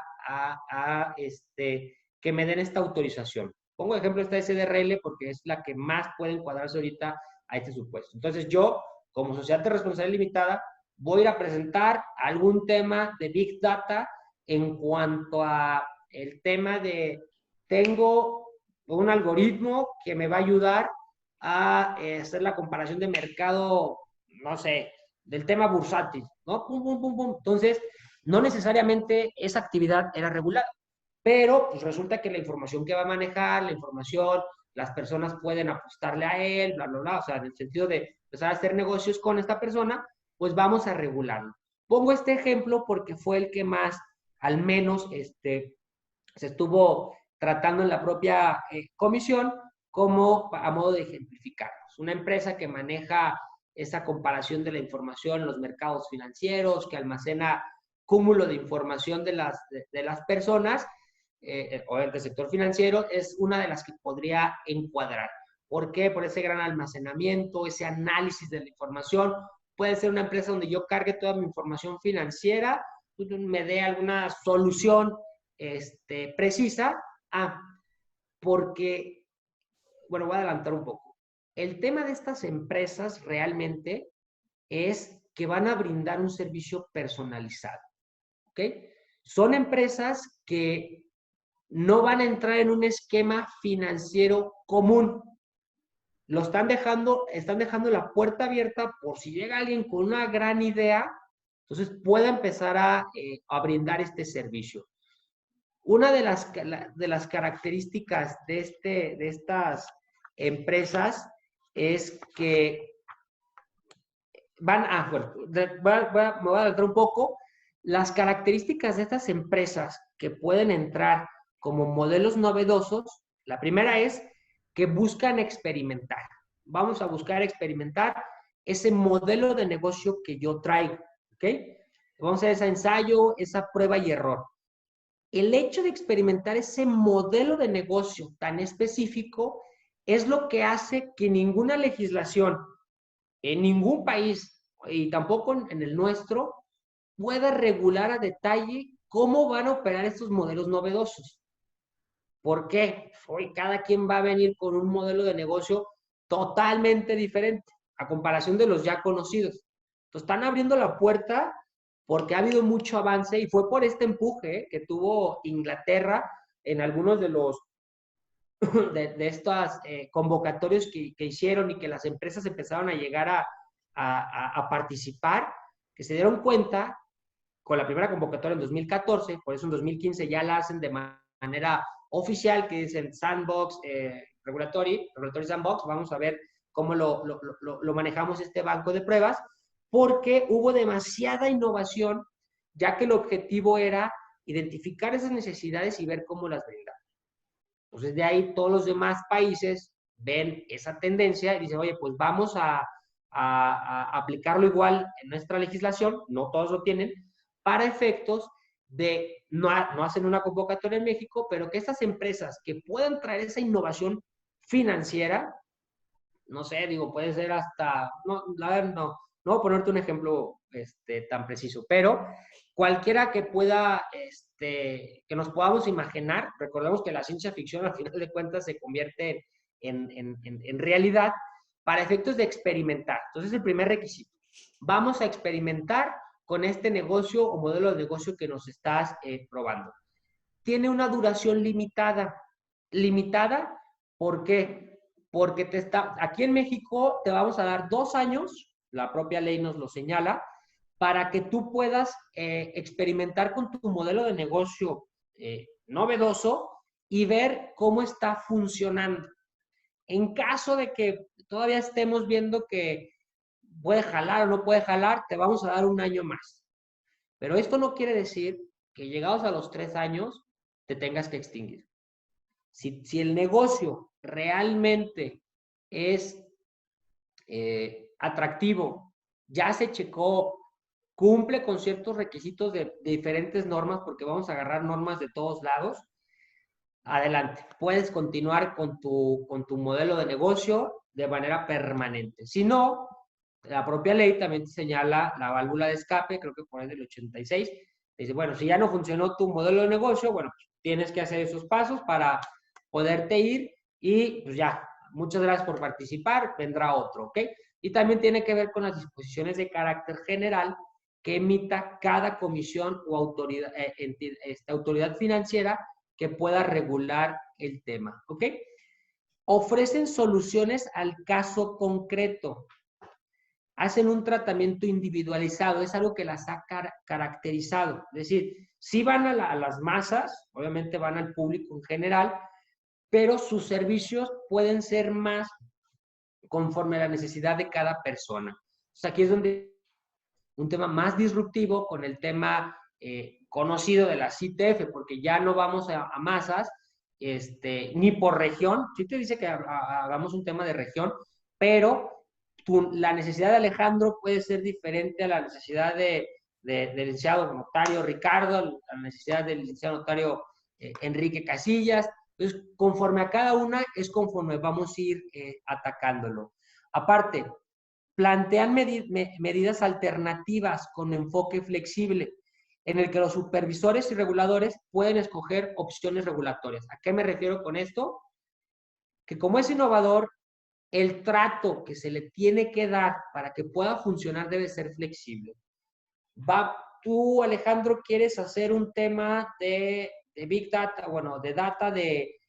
que me den esta autorización. Pongo de ejemplo esta SDRL porque es la que más puede encuadrarse ahorita a este supuesto. Entonces yo, como sociedad de responsabilidad limitada, voy a ir a presentar algún tema de Big Data en cuanto a el tema de, tengo un algoritmo que me va a ayudar a hacer la comparación de mercado, no sé, del tema bursátil, ¿no? Pum, pum, pum, pum. Entonces, no necesariamente esa actividad era regulada, pero pues resulta que la información que va a manejar, la información, las personas pueden apostarle a él, bla, bla, bla, o sea, en el sentido de empezar a hacer negocios con esta persona, pues vamos a regularlo. Pongo este ejemplo porque fue el que más, al menos, se estuvo tratando en la propia comisión como a modo de ejemplificarnos. Una empresa que maneja esa comparación de la información en los mercados financieros, que almacena cúmulo de información de las personas, o del sector financiero, es una de las que podría encuadrar. ¿Por qué? Por ese gran almacenamiento, ese análisis de la información. Puede ser una empresa donde yo cargue toda mi información financiera, me dé alguna solución precisa. Porque, bueno, voy a adelantar un poco. El tema de estas empresas realmente es que van a brindar un servicio personalizado, ¿ok? Son empresas que no van a entrar en un esquema financiero común. Están dejando la puerta abierta por si llega alguien con una gran idea, entonces pueda empezar a brindar este servicio. Una de las características de estas empresas es que bueno, me voy a adelantar un poco. Las características de estas empresas que pueden entrar como modelos novedosos, la primera es que buscan experimentar. Vamos a buscar experimentar ese modelo de negocio que yo traigo, ¿ok? Vamos a hacer ese ensayo, esa prueba y error. El hecho de experimentar ese modelo de negocio tan específico es lo que hace que ninguna legislación en ningún país y tampoco en el nuestro pueda regular a detalle cómo van a operar estos modelos novedosos. ¿Por qué? Hoy cada quien va a venir con un modelo de negocio totalmente diferente a comparación de los ya conocidos. Entonces están abriendo la puerta porque ha habido mucho avance y fue por este empuje que tuvo Inglaterra en algunos de los de estas convocatorios que hicieron y que las empresas empezaron a llegar a participar, que se dieron cuenta con la primera convocatoria en 2014, por eso en 2015 ya la hacen de manera oficial, que dicen Sandbox, Regulatory Sandbox, vamos a ver cómo lo manejamos este banco de pruebas, porque hubo demasiada innovación, ya que el objetivo era identificar esas necesidades y ver cómo las brindar. Entonces, de ahí todos los demás países ven esa tendencia y dicen, oye, pues vamos a aplicarlo igual en nuestra legislación, no todos lo tienen, para efectos de, no hacen una convocatoria en México, pero que estas empresas que puedan traer esa innovación financiera, no sé, digo, puede ser hasta, no, la verdad, no voy a ponerte un ejemplo tan preciso, pero cualquiera que pueda, que nos podamos imaginar, recordemos que la ciencia ficción al final de cuentas se convierte en realidad para efectos de experimentar. Entonces, el primer requisito, vamos a experimentar con este negocio o modelo de negocio que nos estás probando. Tiene una duración limitada. Limitada ¿Por qué? Porque aquí en México te vamos a dar 2 años, la propia ley nos lo señala, para que tú puedas experimentar con tu modelo de negocio novedoso y ver cómo está funcionando. En caso de que todavía estemos viendo que puede jalar o no puede jalar, te vamos a dar 1 año más. Pero esto no quiere decir que llegados a los 3 años te tengas que extinguir. Si el negocio realmente es atractivo, ya se checó, cumple con ciertos requisitos de diferentes normas, porque vamos a agarrar normas de todos lados, adelante, puedes continuar con tu modelo de negocio de manera permanente. Si no, la propia ley también te señala la válvula de escape, creo que por ahí del 86, dice, bueno, si ya no funcionó tu modelo de negocio, bueno, pues tienes que hacer esos pasos para poderte ir y pues ya, muchas gracias por participar, vendrá otro, ¿ok? Y también tiene que ver con las disposiciones de carácter general que emita cada comisión o autoridad, autoridad financiera que pueda regular el tema, ¿ok? Ofrecen soluciones al caso concreto. Hacen un tratamiento individualizado, es algo que las ha caracterizado. Es decir, sí van a las masas, obviamente van al público en general, pero sus servicios pueden ser más conforme a la necesidad de cada persona. Entonces aquí es donde un tema más disruptivo con el tema conocido de la CITF, porque ya no vamos a masas, ni por región. Sí te dice que hagamos un tema de región, pero la necesidad de Alejandro puede ser diferente a la necesidad del licenciado notario Ricardo, a la necesidad del licenciado notario Enrique Casillas. Entonces, conforme a cada una, es conforme vamos a ir atacándolo. Aparte, plantean medidas alternativas con enfoque flexible, en el que los supervisores y reguladores pueden escoger opciones regulatorias. ¿A qué me refiero con esto? Que como es innovador, el trato que se le tiene que dar para que pueda funcionar debe ser flexible. Tú, Alejandro, quieres hacer un tema de Big Data, bueno, de data de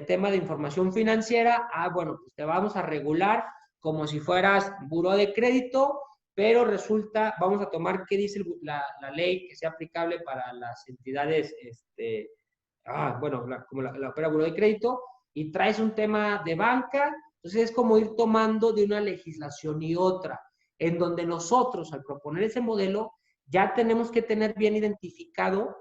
tema de información financiera. Bueno, pues te vamos a regular como si fueras buró de crédito, pero resulta, vamos a tomar qué dice la ley que sea aplicable para las entidades, bueno, como la opera buró de crédito, y traes un tema de banca. Entonces es como ir tomando de una legislación y otra, en donde nosotros, al proponer ese modelo, ya tenemos que tener bien identificado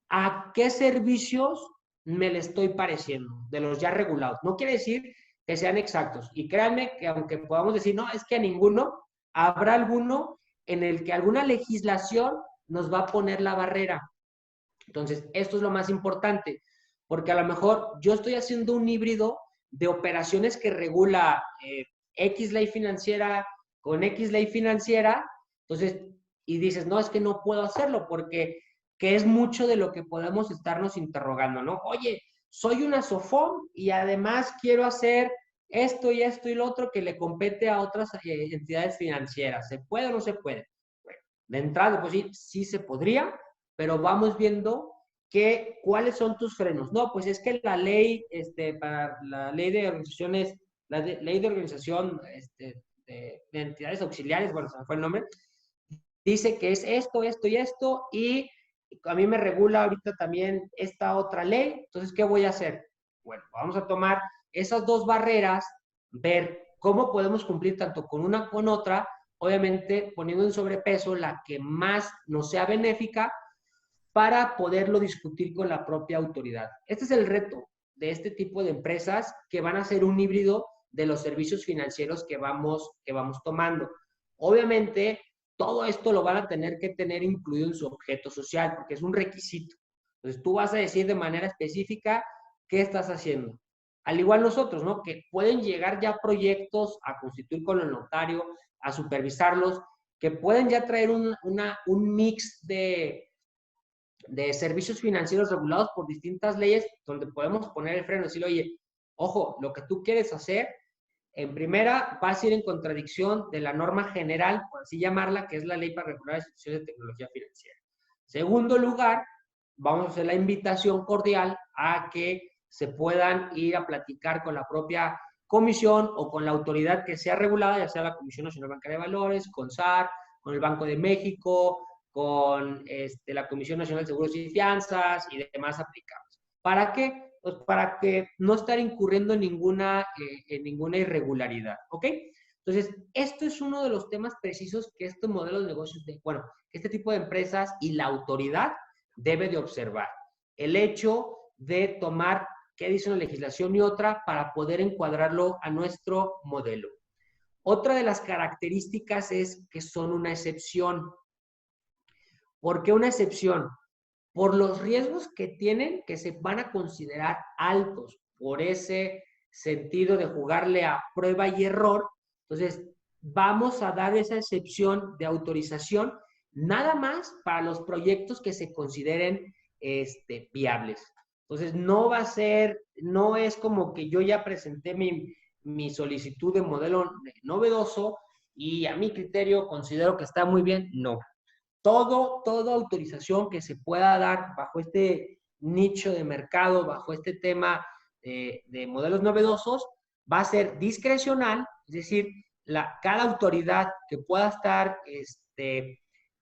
a qué servicios me le estoy pareciendo, de los ya regulados. No quiere decir que sean exactos. Y créanme que aunque podamos decir, no, es que a ninguno, habrá alguno en el que alguna legislación nos va a poner la barrera. Entonces, esto es lo más importante, porque a lo mejor yo estoy haciendo un híbrido de operaciones que regula X ley financiera con X ley financiera, entonces, y dices, no, es que no puedo hacerlo porque que es mucho de lo que podemos estarnos interrogando, ¿no? Oye, soy una SOFOM y además quiero hacer esto y esto y lo otro que le compete a otras entidades financieras. ¿Se puede o no se puede? Bueno, de entrada, pues sí, sí se podría, pero vamos viendo cuáles son tus frenos. No, pues es que la ley, para la ley de organizaciones, ley de organización de entidades auxiliares, bueno, se me fue el nombre, dice que es esto, esto y esto, y a mí me regula ahorita también esta otra ley. Entonces, ¿qué voy a hacer? Bueno, vamos a tomar esas dos barreras, ver cómo podemos cumplir tanto con una como con otra, obviamente poniendo en sobrepeso la que más nos sea benéfica para poderlo discutir con la propia autoridad. Este es el reto de este tipo de empresas que van a ser un híbrido de los servicios financieros que vamos tomando. Obviamente, todo esto lo van a tener que tener incluido en su objeto social, porque es un requisito. Entonces, tú vas a decir de manera específica qué estás haciendo. Al igual nosotros, ¿no? Que pueden llegar ya proyectos a constituir con el notario, a supervisarlos, que pueden ya traer un mix de servicios financieros regulados por distintas leyes, donde podemos poner el freno y decir, oye, ojo, lo que tú quieres hacer, en primera, vas a ir en contradicción de la norma general, por así llamarla, que es la ley para regular las instituciones de tecnología financiera. Segundo lugar, vamos a hacer la invitación cordial a que se puedan ir a platicar con la propia comisión o con la autoridad que sea regulada, ya sea la Comisión Nacional Bancaria de Valores, con SAR, con el Banco de México, con la Comisión Nacional de Seguros y Fianzas y demás aplicables. ¿Para qué? Pues para que no estar incurriendo en ninguna irregularidad, ¿ok? Entonces, esto es uno de los temas precisos que estos modelos de negocios, bueno, este tipo de empresas y la autoridad debe de observar. El hecho de tomar qué dice una legislación y otra para poder encuadrarlo a nuestro modelo. Otra de las características es que son una excepción. ¿Por qué una excepción? Por los riesgos que tienen, que se van a considerar altos por ese sentido de jugarle a prueba y error. Entonces, vamos a dar esa excepción de autorización nada más para los proyectos que se consideren viables. Entonces, no va a ser, no es como que yo ya presenté mi solicitud de modelo novedoso y a mi criterio considero que está muy bien. No. Toda autorización que se pueda dar bajo este nicho de mercado, bajo este tema de modelos novedosos, va a ser discrecional, es decir, cada autoridad que pueda estar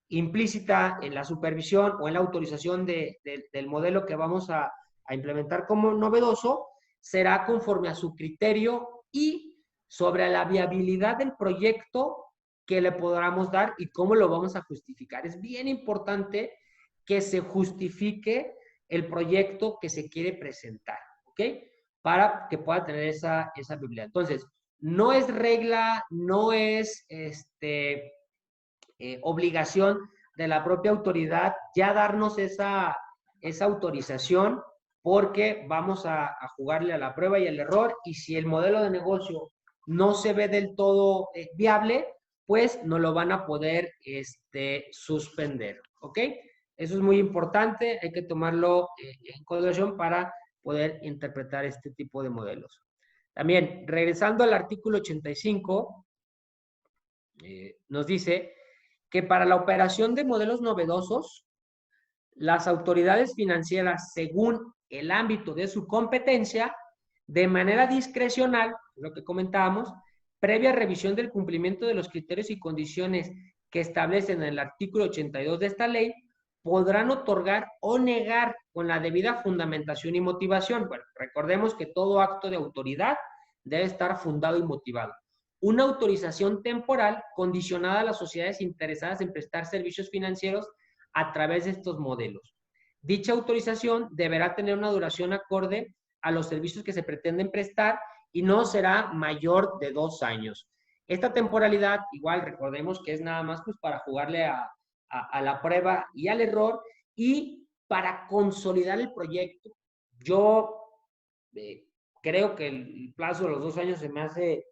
implícita en la supervisión o en la autorización del modelo que vamos a implementar como novedoso, será conforme a su criterio y sobre la viabilidad del proyecto que le podamos dar y cómo lo vamos a justificar. Es bien importante que se justifique el proyecto que se quiere presentar, ¿ok? Para que pueda tener esa viabilidad. Entonces, no es regla, no es obligación de la propia autoridad ya darnos esa autorización porque vamos a jugarle a la prueba y el error y si el modelo de negocio no se ve del todo viable, pues no lo van a poder suspender, ¿ok? Eso es muy importante, hay que tomarlo en consideración para poder interpretar este tipo de modelos. También, regresando al artículo 85, nos dice que para la operación de modelos novedosos, las autoridades financieras, según el ámbito de su competencia, de manera discrecional, lo que comentábamos, previa revisión del cumplimiento de los criterios y condiciones que establecen en el artículo 82 de esta ley, podrán otorgar o negar con la debida fundamentación y motivación. Bueno, recordemos que todo acto de autoridad debe estar fundado y motivado. Una autorización temporal condicionada a las sociedades interesadas en prestar servicios financieros a través de estos modelos. Dicha autorización deberá tener una duración acorde a los servicios que se pretenden prestar y no será mayor de 2 años. Esta temporalidad, igual recordemos que es nada más pues, para jugarle a la prueba y al error y para consolidar el proyecto. Yo creo que el plazo de los 2 años se me hace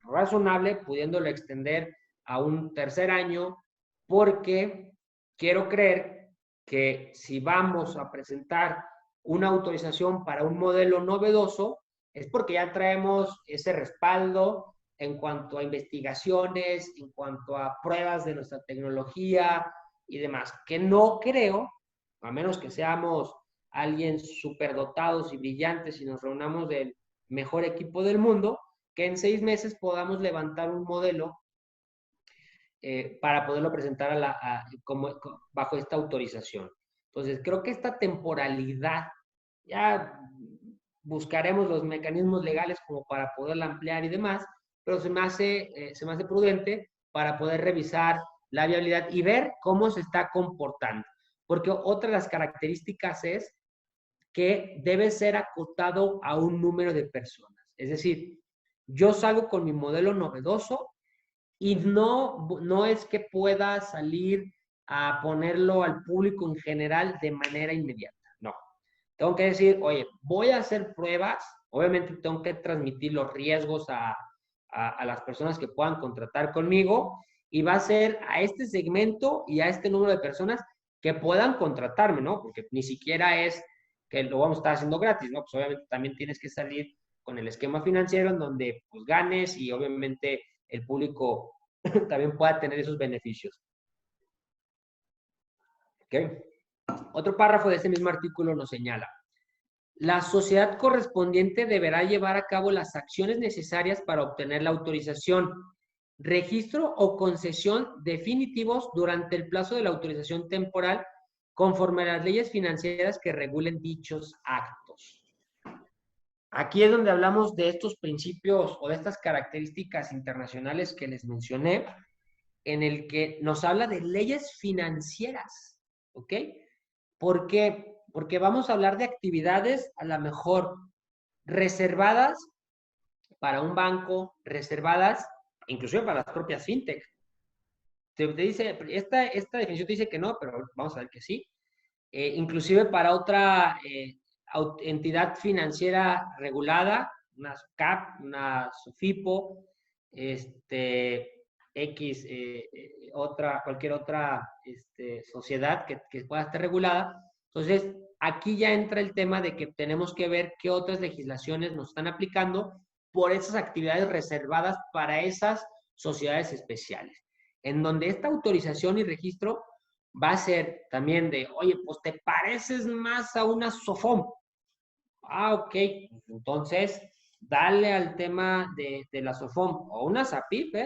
razonable, pudiéndolo extender a un tercer año, porque quiero creer que si vamos a presentar una autorización para un modelo novedoso, es porque ya traemos ese respaldo en cuanto a investigaciones, en cuanto a pruebas de nuestra tecnología y demás, que no creo, a menos que seamos alguien superdotados y brillantes y nos reunamos del mejor equipo del mundo, que en 6 meses podamos levantar un modelo para poderlo presentar bajo esta autorización. Entonces, creo que esta temporalidad, ya buscaremos los mecanismos legales como para poderla ampliar y demás, pero se me hace prudente para poder revisar la viabilidad y ver cómo se está comportando. Porque otra de las características es que debe ser acotado a un número de personas. Es decir, yo salgo con mi modelo novedoso y no es que pueda salir a ponerlo al público en general de manera inmediata. No. Tengo que decir, oye, voy a hacer pruebas. Obviamente tengo que transmitir los riesgos a las personas que puedan contratar conmigo y va a ser a este segmento y a este número de personas que puedan contratarme, ¿no? Porque ni siquiera es que lo vamos a estar haciendo gratis, ¿no? Pues obviamente también tienes que salir con el esquema financiero en donde pues ganes y obviamente el público también pueda tener esos beneficios. ¿Ok? Otro párrafo de este mismo artículo nos señala, La sociedad correspondiente deberá llevar a cabo las acciones necesarias para obtener la autorización, registro o concesión definitivos durante el plazo de la autorización temporal conforme a las leyes financieras que regulen dichos actos. Aquí es donde hablamos de estos principios o de estas características internacionales que les mencioné, en el que nos habla de leyes financieras, ¿ok? ¿Por qué? Porque vamos a hablar de actividades a lo mejor reservadas para un banco, reservadas inclusive para las propias fintech. Te dice, esta definición te dice que no, pero vamos a ver que sí. Inclusive para otra entidad financiera regulada, una SUCAP, una SUFIPO, cualquier otra sociedad que pueda estar regulada. Entonces, aquí ya entra el tema de que tenemos que ver qué otras legislaciones nos están aplicando por esas actividades reservadas para esas sociedades especiales, en donde esta autorización y registro va a ser también de, oye, pues te pareces más a una SOFOM. Ah, ok, entonces dale al tema de la SOFOM o una SAPIP,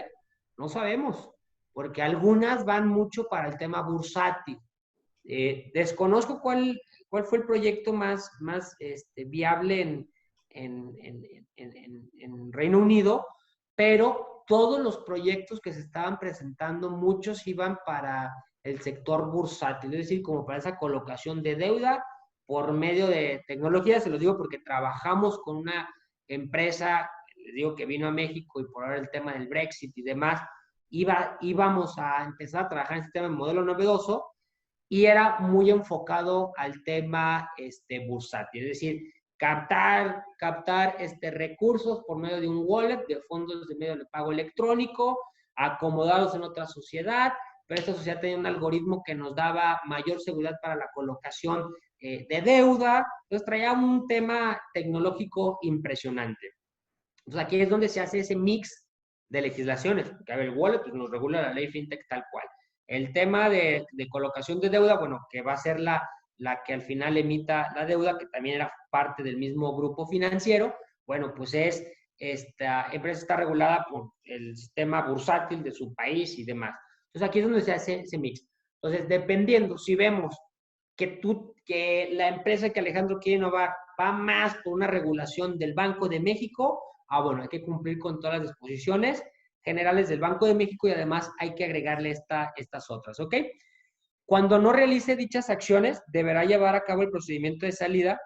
no sabemos, porque algunas van mucho para el tema bursátil. Desconozco cuál fue el proyecto más viable en Reino Unido, pero todos los proyectos que se estaban presentando, muchos iban para el sector bursátil, es decir, como para esa colocación de deuda por medio de tecnología. Se los digo porque trabajamos con una empresa, les digo que vino a México y por ahora el tema del Brexit y demás, íbamos a empezar a trabajar en este tema de modelo novedoso y era muy enfocado al tema bursátil, es decir, captar recursos por medio de un wallet, de fondos de medio de pago electrónico, acomodados en otra sociedad, pero esta sociedad tenía un algoritmo que nos daba mayor seguridad para la colocación de deuda. Entonces traía un tema tecnológico impresionante. Entonces aquí es donde se hace ese mix de legislaciones, porque a ver, el wallet pues, nos regula la ley fintech tal cual. El tema de colocación de deuda, bueno, que va a ser la que al final emita la deuda, que también era parte del mismo grupo financiero, bueno, pues esta empresa está regulada por el sistema bursátil de su país y demás. Entonces aquí es donde se hace ese mix. Entonces, dependiendo, si vemos que la empresa que Alejandro quiere innovar va más por una regulación del Banco de México, bueno, hay que cumplir con todas las disposiciones generales del Banco de México y además hay que agregarle estas otras, ¿ok? Cuando no realice dichas acciones, deberá llevar a cabo el procedimiento de salida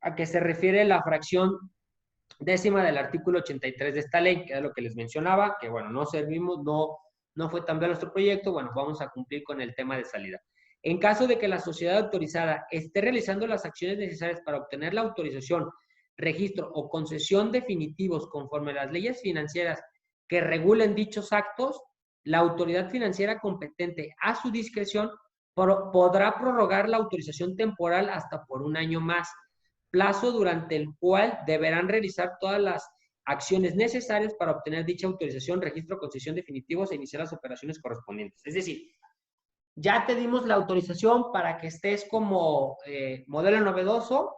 a que se refiere la fracción 10ª del artículo 83 de esta ley, que es lo que les mencionaba, que bueno, no servimos, no fue tan bien nuestro proyecto, bueno, vamos a cumplir con el tema de salida. En caso de que la sociedad autorizada esté realizando las acciones necesarias para obtener la autorización, registro o concesión definitivos conforme a las leyes financieras que regulen dichos actos, la autoridad financiera competente a su discreción podrá prorrogar la autorización temporal hasta por un año más, plazo durante el cual deberán realizar todas las acciones necesarias para obtener dicha autorización, registro, concesión definitivos e iniciar las operaciones correspondientes. Es decir, ya te dimos la autorización para que estés como modelo novedoso,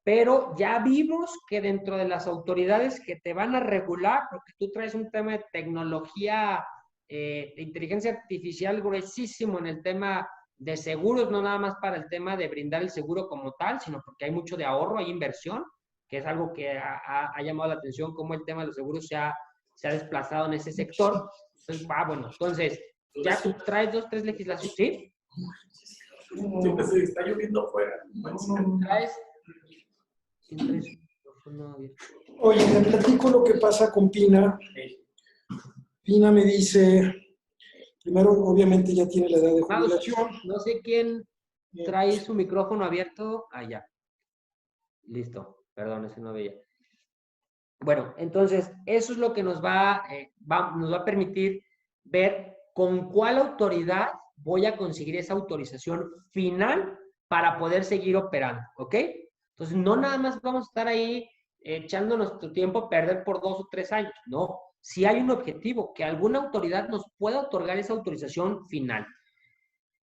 pero ya vimos que dentro de las autoridades que te van a regular, porque tú traes un tema de tecnología, de inteligencia artificial gruesísimo en el tema de seguros, no nada más para el tema de brindar el seguro como tal, sino porque hay mucho de ahorro, hay inversión, que es algo que ha llamado la atención, cómo el tema de los seguros se ha desplazado en ese sector. Entonces, bueno, entonces, ya tú traes 2, 3 legislaciones, ¿sí? Sí, está lloviendo afuera. Traes... Oye, te platico lo que pasa con Pina. Pina me dice, primero, obviamente ya tiene la edad de jubilación. No sé quién trae su micrófono abierto. Ya. Listo. Perdón, ese no veía. Bueno, entonces, eso es lo que nos va a permitir ver con cuál autoridad voy a conseguir esa autorización final para poder seguir operando, ¿ok? Entonces, no nada más vamos a estar ahí echando nuestro tiempo a perder por 2 o 3 años, no. Si hay un objetivo, que alguna autoridad nos pueda otorgar esa autorización final.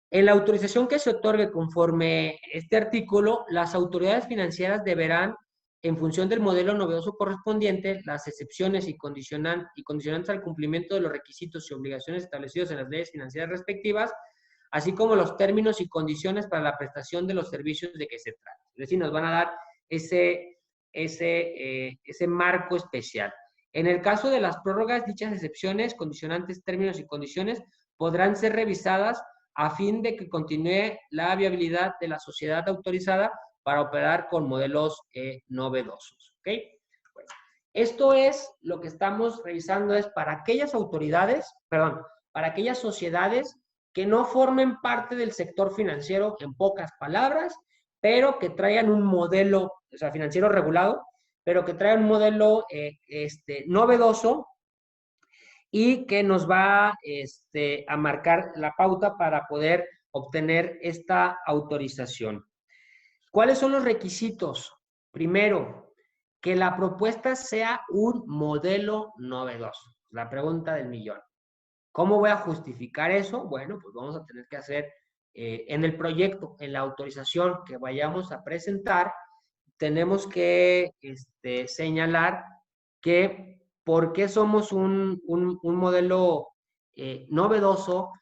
En la autorización que se otorgue conforme este artículo, las autoridades financieras deberán, en función del modelo novedoso correspondiente, las excepciones y condicionantes al cumplimiento de los requisitos y obligaciones establecidos en las leyes financieras respectivas, así como los términos y condiciones para la prestación de los servicios de que se trata. Es decir, nos van a dar ese marco especial. En el caso de las prórrogas, dichas excepciones, condicionantes, términos y condiciones podrán ser revisadas a fin de que continúe la viabilidad de la sociedad autorizada para operar con modelos novedosos. ¿Ok? Bueno, esto es lo que estamos revisando, es para aquellas autoridades, perdón, para aquellas sociedades que no formen parte del sector financiero, en pocas palabras, pero que traigan un modelo, o sea, financiero regulado, pero que traigan un modelo novedoso y que nos va a marcar la pauta para poder obtener esta autorización. ¿Cuáles son los requisitos? Primero, que la propuesta sea un modelo novedoso. La pregunta del millón. ¿Cómo voy a justificar eso? Bueno, pues vamos a tener que hacer en el proyecto, en la autorización que vayamos a presentar, tenemos que señalar que por qué somos un modelo novedoso,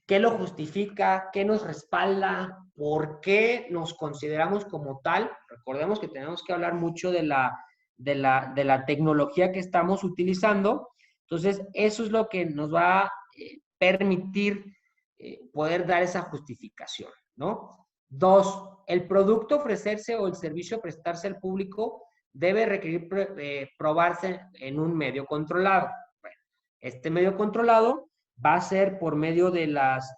qué lo justifica, qué nos respalda, por qué nos consideramos como tal. Recordemos que tenemos que hablar mucho de la tecnología que estamos utilizando. Entonces, eso es lo que nos va a permitir poder dar esa justificación, ¿no? 2, el producto ofrecerse o el servicio prestarse al público debe requerir probarse en un medio controlado. Bueno, este medio controlado va a ser por medio de las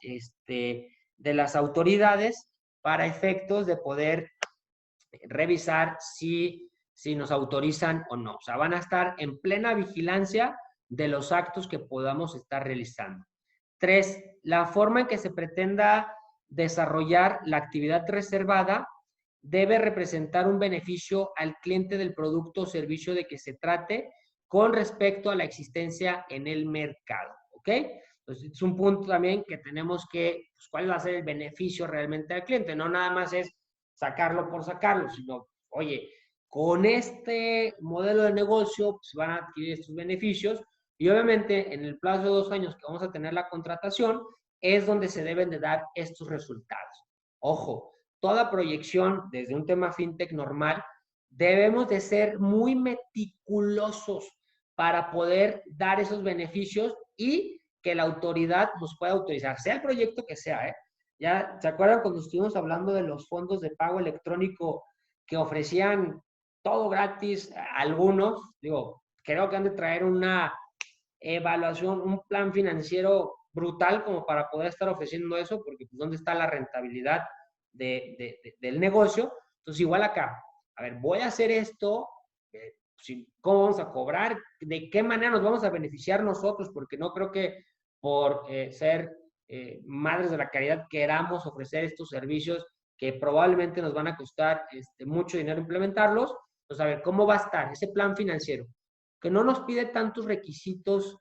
autoridades para efectos de poder revisar si nos autorizan o no. O sea, van a estar en plena vigilancia de los actos que podamos estar realizando. 3, la forma en que se pretenda desarrollar la actividad reservada debe representar un beneficio al cliente del producto o servicio de que se trate con respecto a la existencia en el mercado. ¿Ok? Entonces, es un punto también que tenemos que, pues, ¿cuál va a ser el beneficio realmente al cliente? No nada más es sacarlo por sacarlo, sino, oye, con este modelo de negocio pues, van a adquirir estos beneficios y obviamente en el plazo de 2 años que vamos a tener la contratación es donde se deben de dar estos resultados. Ojo, toda proyección desde un tema fintech normal, debemos de ser muy meticulosos para poder dar esos beneficios y que la autoridad nos pueda autorizar, sea el proyecto que sea, ¿eh? Ya, ¿se acuerdan cuando estuvimos hablando de los fondos de pago electrónico que ofrecían todo gratis a algunos? Digo, creo que han de traer una evaluación, un plan financiero brutal como para poder estar ofreciendo eso, porque pues ¿dónde está la rentabilidad del negocio? Entonces, igual acá, a ver, voy a hacer esto, ¿cómo vamos a cobrar? ¿De qué manera nos vamos a beneficiar nosotros? Porque no creo que por ser madres de la caridad queramos ofrecer estos servicios que probablemente nos van a costar mucho dinero implementarlos. Entonces, a ver, ¿cómo va a estar ese plan financiero? Que no nos pide tantos requisitos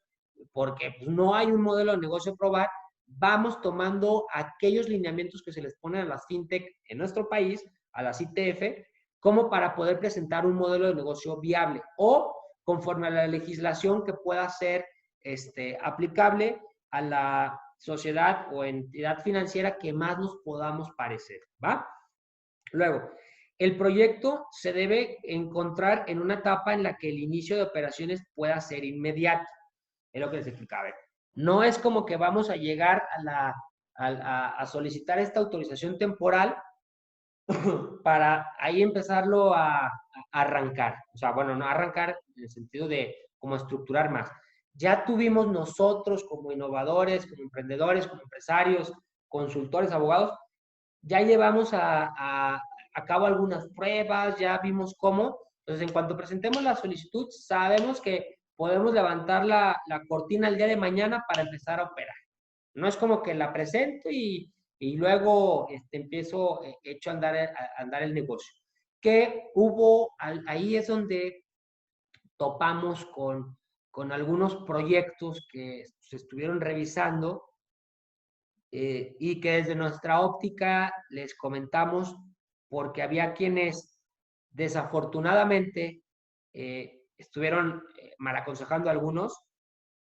porque pues, no hay un modelo de negocio a probar, vamos tomando aquellos lineamientos que se les ponen a las fintech en nuestro país, a las ITF, como para poder presentar un modelo de negocio viable o conforme a la legislación que pueda ser aplicable a la sociedad o entidad financiera que más nos podamos parecer, ¿va? Luego, el proyecto se debe encontrar en una etapa en la que el inicio de operaciones pueda ser inmediato. Es lo que les explicaba. No es como que vamos a llegar a solicitar esta autorización temporal para ahí empezarlo a arrancar. O sea, bueno, no arrancar en el sentido de como estructurar más. Ya tuvimos nosotros como innovadores, como emprendedores, como empresarios, consultores, abogados, ya llevamos a cabo algunas pruebas, ya vimos cómo. Entonces, en cuanto presentemos la solicitud, sabemos que podemos levantar la cortina el día de mañana para empezar a operar. No es como que la presento y luego empiezo, hecho a andar el negocio. Que hubo, ahí es donde topamos con algunos proyectos que se estuvieron revisando y que desde nuestra óptica les comentamos, porque había quienes desafortunadamente estuvieron mal aconsejando a algunos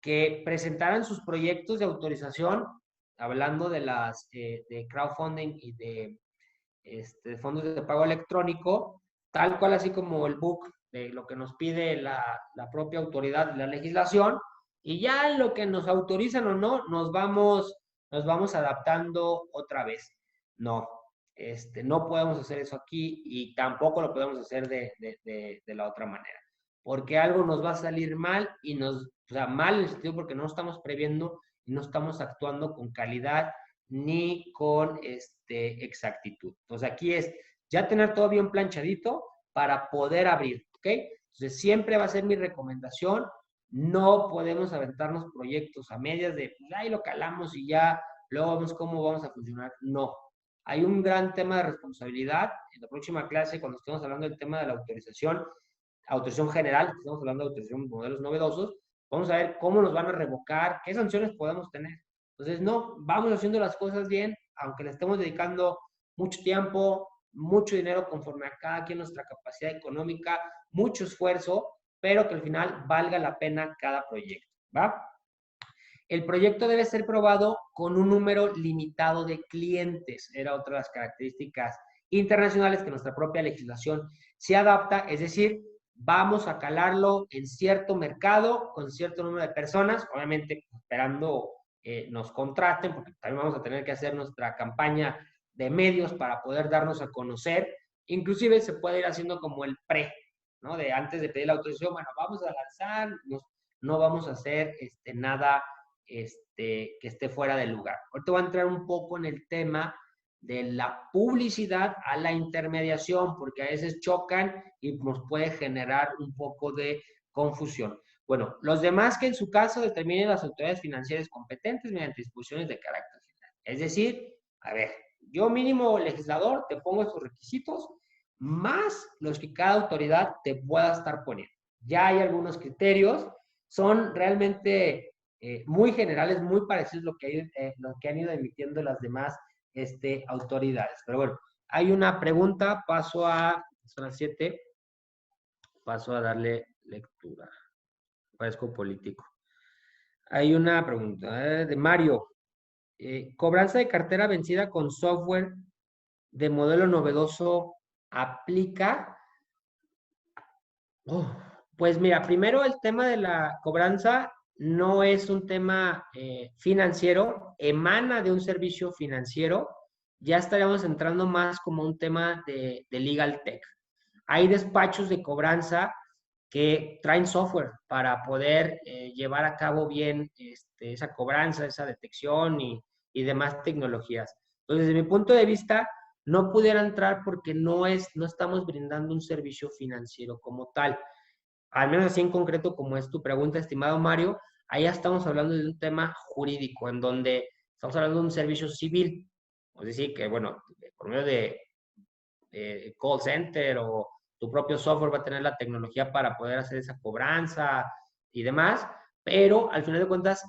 que presentaran sus proyectos de autorización, hablando de de crowdfunding y de fondos de pago electrónico, tal cual así como el book de lo que nos pide la propia autoridad de la legislación, y ya en lo que nos autorizan o no, nos vamos adaptando otra vez. No, no podemos hacer eso aquí y tampoco lo podemos hacer de la otra manera, porque algo nos va a salir mal y o sea, mal en el sentido porque no estamos previendo y no estamos actuando con calidad ni con exactitud. Entonces aquí es ya tener todo bien planchadito para poder abrir, ¿ok? Entonces siempre va a ser mi recomendación, no podemos aventarnos proyectos a medias de, pues ahí lo calamos y ya, luego vemos cómo vamos a funcionar. No, hay un gran tema de responsabilidad. En la próxima clase, cuando estemos hablando del tema de la autorización general, estamos hablando de autorización de modelos novedosos, vamos a ver cómo nos van a revocar, qué sanciones podemos tener. Entonces, no, vamos haciendo las cosas bien, aunque le estemos dedicando mucho tiempo, mucho dinero conforme a cada quien nuestra capacidad económica, mucho esfuerzo, pero que al final valga la pena cada proyecto, ¿va? El proyecto debe ser probado con un número limitado de clientes. Era otra de las características internacionales que nuestra propia legislación se adapta, es decir, vamos a calarlo en cierto mercado con cierto número de personas, obviamente esperando nos contraten, porque también vamos a tener que hacer nuestra campaña de medios para poder darnos a conocer. Inclusive se puede ir haciendo como el pre, ¿no? De antes de pedir la autorización, bueno, vamos a lanzar, no vamos a hacer nada que esté fuera del lugar. Ahorita voy a entrar un poco en el tema de la publicidad a la intermediación, porque a veces chocan y nos puede generar un poco de confusión. Bueno, los demás que en su caso determinen las autoridades financieras competentes mediante disposiciones de carácter general. Es decir, a ver, yo mínimo legislador te pongo estos requisitos, más los que cada autoridad te pueda estar poniendo. Ya hay algunos criterios, son realmente muy generales, muy parecidos a lo que han ido emitiendo las demás autoridades. Pero bueno, hay una pregunta, son las 7, paso a darle lectura. Parezco político. Hay una pregunta de Mario. ¿Cobranza de cartera vencida con software de modelo novedoso aplica? Pues mira, primero el tema de la cobranza no es un tema financiero, emana de un servicio financiero. Ya estaríamos entrando más como un tema de legal tech. Hay despachos de cobranza que traen software para poder llevar a cabo bien esa cobranza, esa detección y demás tecnologías. Entonces, desde mi punto de vista, no pudiera entrar porque no estamos brindando un servicio financiero como tal. Al menos así en concreto como es tu pregunta, estimado Mario, ahí ya estamos hablando de un tema jurídico, en donde estamos hablando de un servicio civil. Es decir, que bueno, por medio de call center o tu propio software va a tener la tecnología para poder hacer esa cobranza y demás, pero al final de cuentas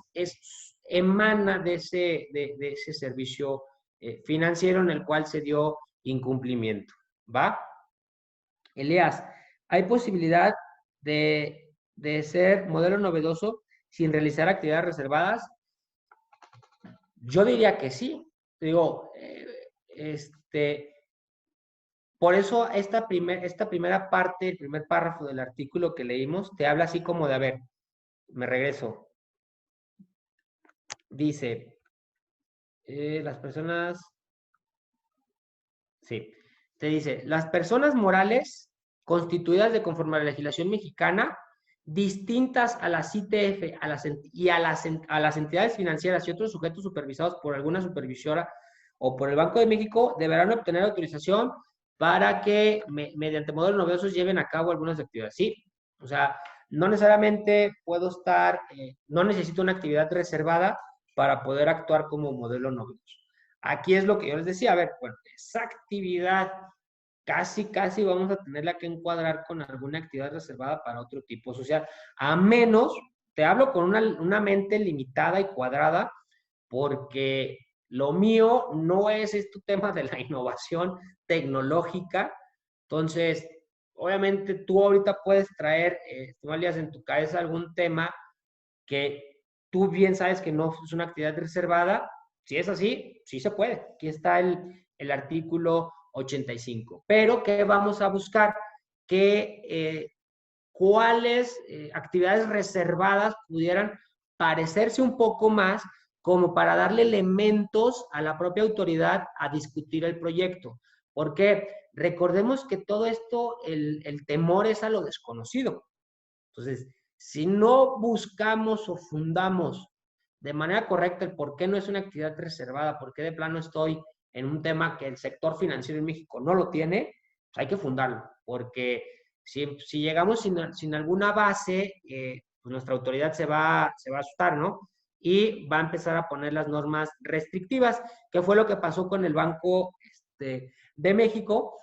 emana de ese servicio financiero en el cual se dio incumplimiento, ¿va? Elías, ¿hay posibilidad de ser modelo novedoso sin realizar actividades reservadas? Yo diría que sí. Digo, por eso esta primera parte, el primer párrafo del artículo que leímos, te habla así como de, a ver, me regreso. Dice, las personas, sí, te dice, las personas morales constituidas de conforme a la legislación mexicana, distintas a las ITF y a las entidades financieras y otros sujetos supervisados por alguna supervisora o por el Banco de México, deberán obtener autorización para que mediante modelos novedosos lleven a cabo algunas actividades. Sí, o sea, no necesariamente puedo no necesito una actividad reservada para poder actuar como modelo novedoso. Aquí es lo que yo les decía, a ver, bueno, esa actividad casi vamos a tenerla que encuadrar con alguna actividad reservada para otro tipo social, a menos, te hablo con una mente limitada y cuadrada, porque Lo mío no es este tema de la innovación tecnológica. Entonces, obviamente tú ahorita puedes traer, Elías, en tu cabeza algún tema que tú bien sabes que no es una actividad reservada. Si es así, sí se puede. Aquí está el artículo 85. Pero, ¿qué vamos a buscar? ¿Cuáles actividades reservadas pudieran parecerse un poco más como para darle elementos a la propia autoridad a discutir el proyecto? Porque recordemos que todo esto, el temor es a lo desconocido. Entonces, si no buscamos o fundamos de manera correcta el por qué no es una actividad reservada, por qué de plano estoy en un tema que el sector financiero en México no lo tiene, pues hay que fundarlo, porque si llegamos sin alguna base, pues nuestra autoridad se va a asustar, ¿no? Y va a empezar a poner las normas restrictivas, que fue lo que pasó con el Banco de México,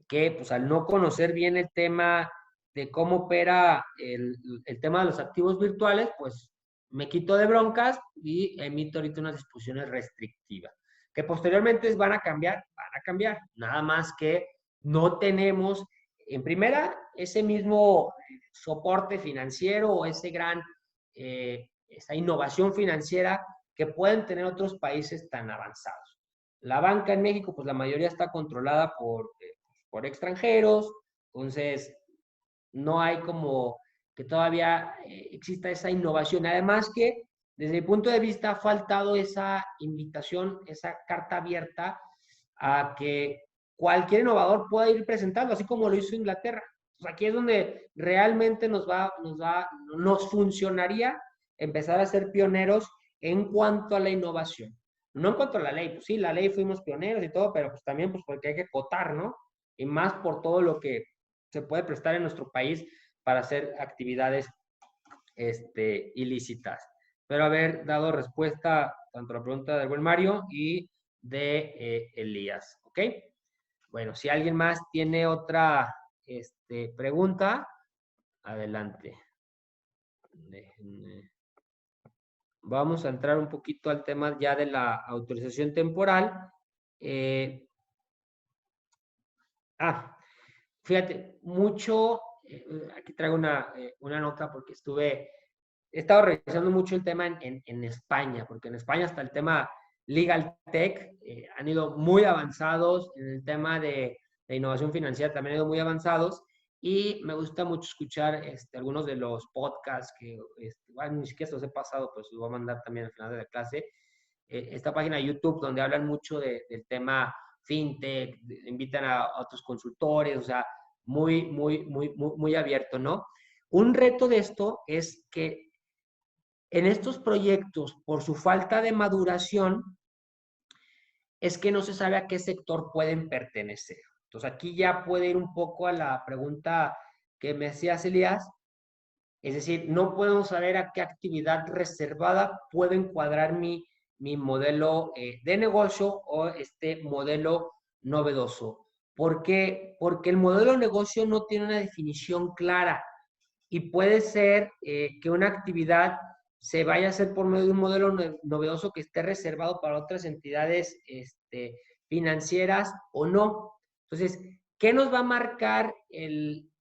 que pues al no conocer bien el tema de cómo opera el tema de los activos virtuales, pues me quito de broncas y emito ahorita unas disposiciones restrictivas, que posteriormente van a cambiar, nada más que no tenemos, en primera, ese mismo soporte financiero o esa innovación financiera que pueden tener otros países tan avanzados. La banca en México, pues la mayoría está controlada por extranjeros, entonces no hay como que todavía exista esa innovación. Además que, desde mi punto de vista, ha faltado esa invitación, esa carta abierta a que cualquier innovador pueda ir presentando, así como lo hizo Inglaterra. Pues aquí es donde realmente nos funcionaría empezar a ser pioneros en cuanto a la innovación. No en cuanto a la ley, pues sí, la ley fuimos pioneros y todo, pero pues también pues porque hay que acotar, ¿no? Y más por todo lo que se puede prestar en nuestro país para hacer actividades ilícitas. Pero haber dado respuesta tanto a la pregunta del buen Mario y de Elías, ¿ok? Bueno, si alguien más tiene otra pregunta, adelante. Vamos a entrar un poquito al tema ya de la autorización temporal. Fíjate, mucho, aquí traigo una nota porque he estado revisando mucho el tema en España, porque en España hasta el tema Legal Tech han ido muy avanzados, en el tema de innovación financiera también han ido muy avanzados, y me gusta mucho escuchar algunos de los podcasts que, bueno, ni siquiera los he pasado, pues los voy a mandar también al final de la clase, esta página de YouTube donde hablan mucho del tema fintech, invitan a otros consultores, o sea, muy abierto, ¿no? Un reto de esto es que en estos proyectos, por su falta de maduración, es que no se sabe a qué sector pueden pertenecer. Entonces, aquí ya puede ir un poco a la pregunta que me hacías, Elías. Es decir, no podemos saber a qué actividad reservada puedo encuadrar mi modelo de negocio o este modelo novedoso. ¿Por qué? Porque el modelo de negocio no tiene una definición clara y puede ser que una actividad se vaya a hacer por medio de un modelo novedoso que esté reservado para otras entidades financieras o no. Entonces, ¿qué nos va a marcar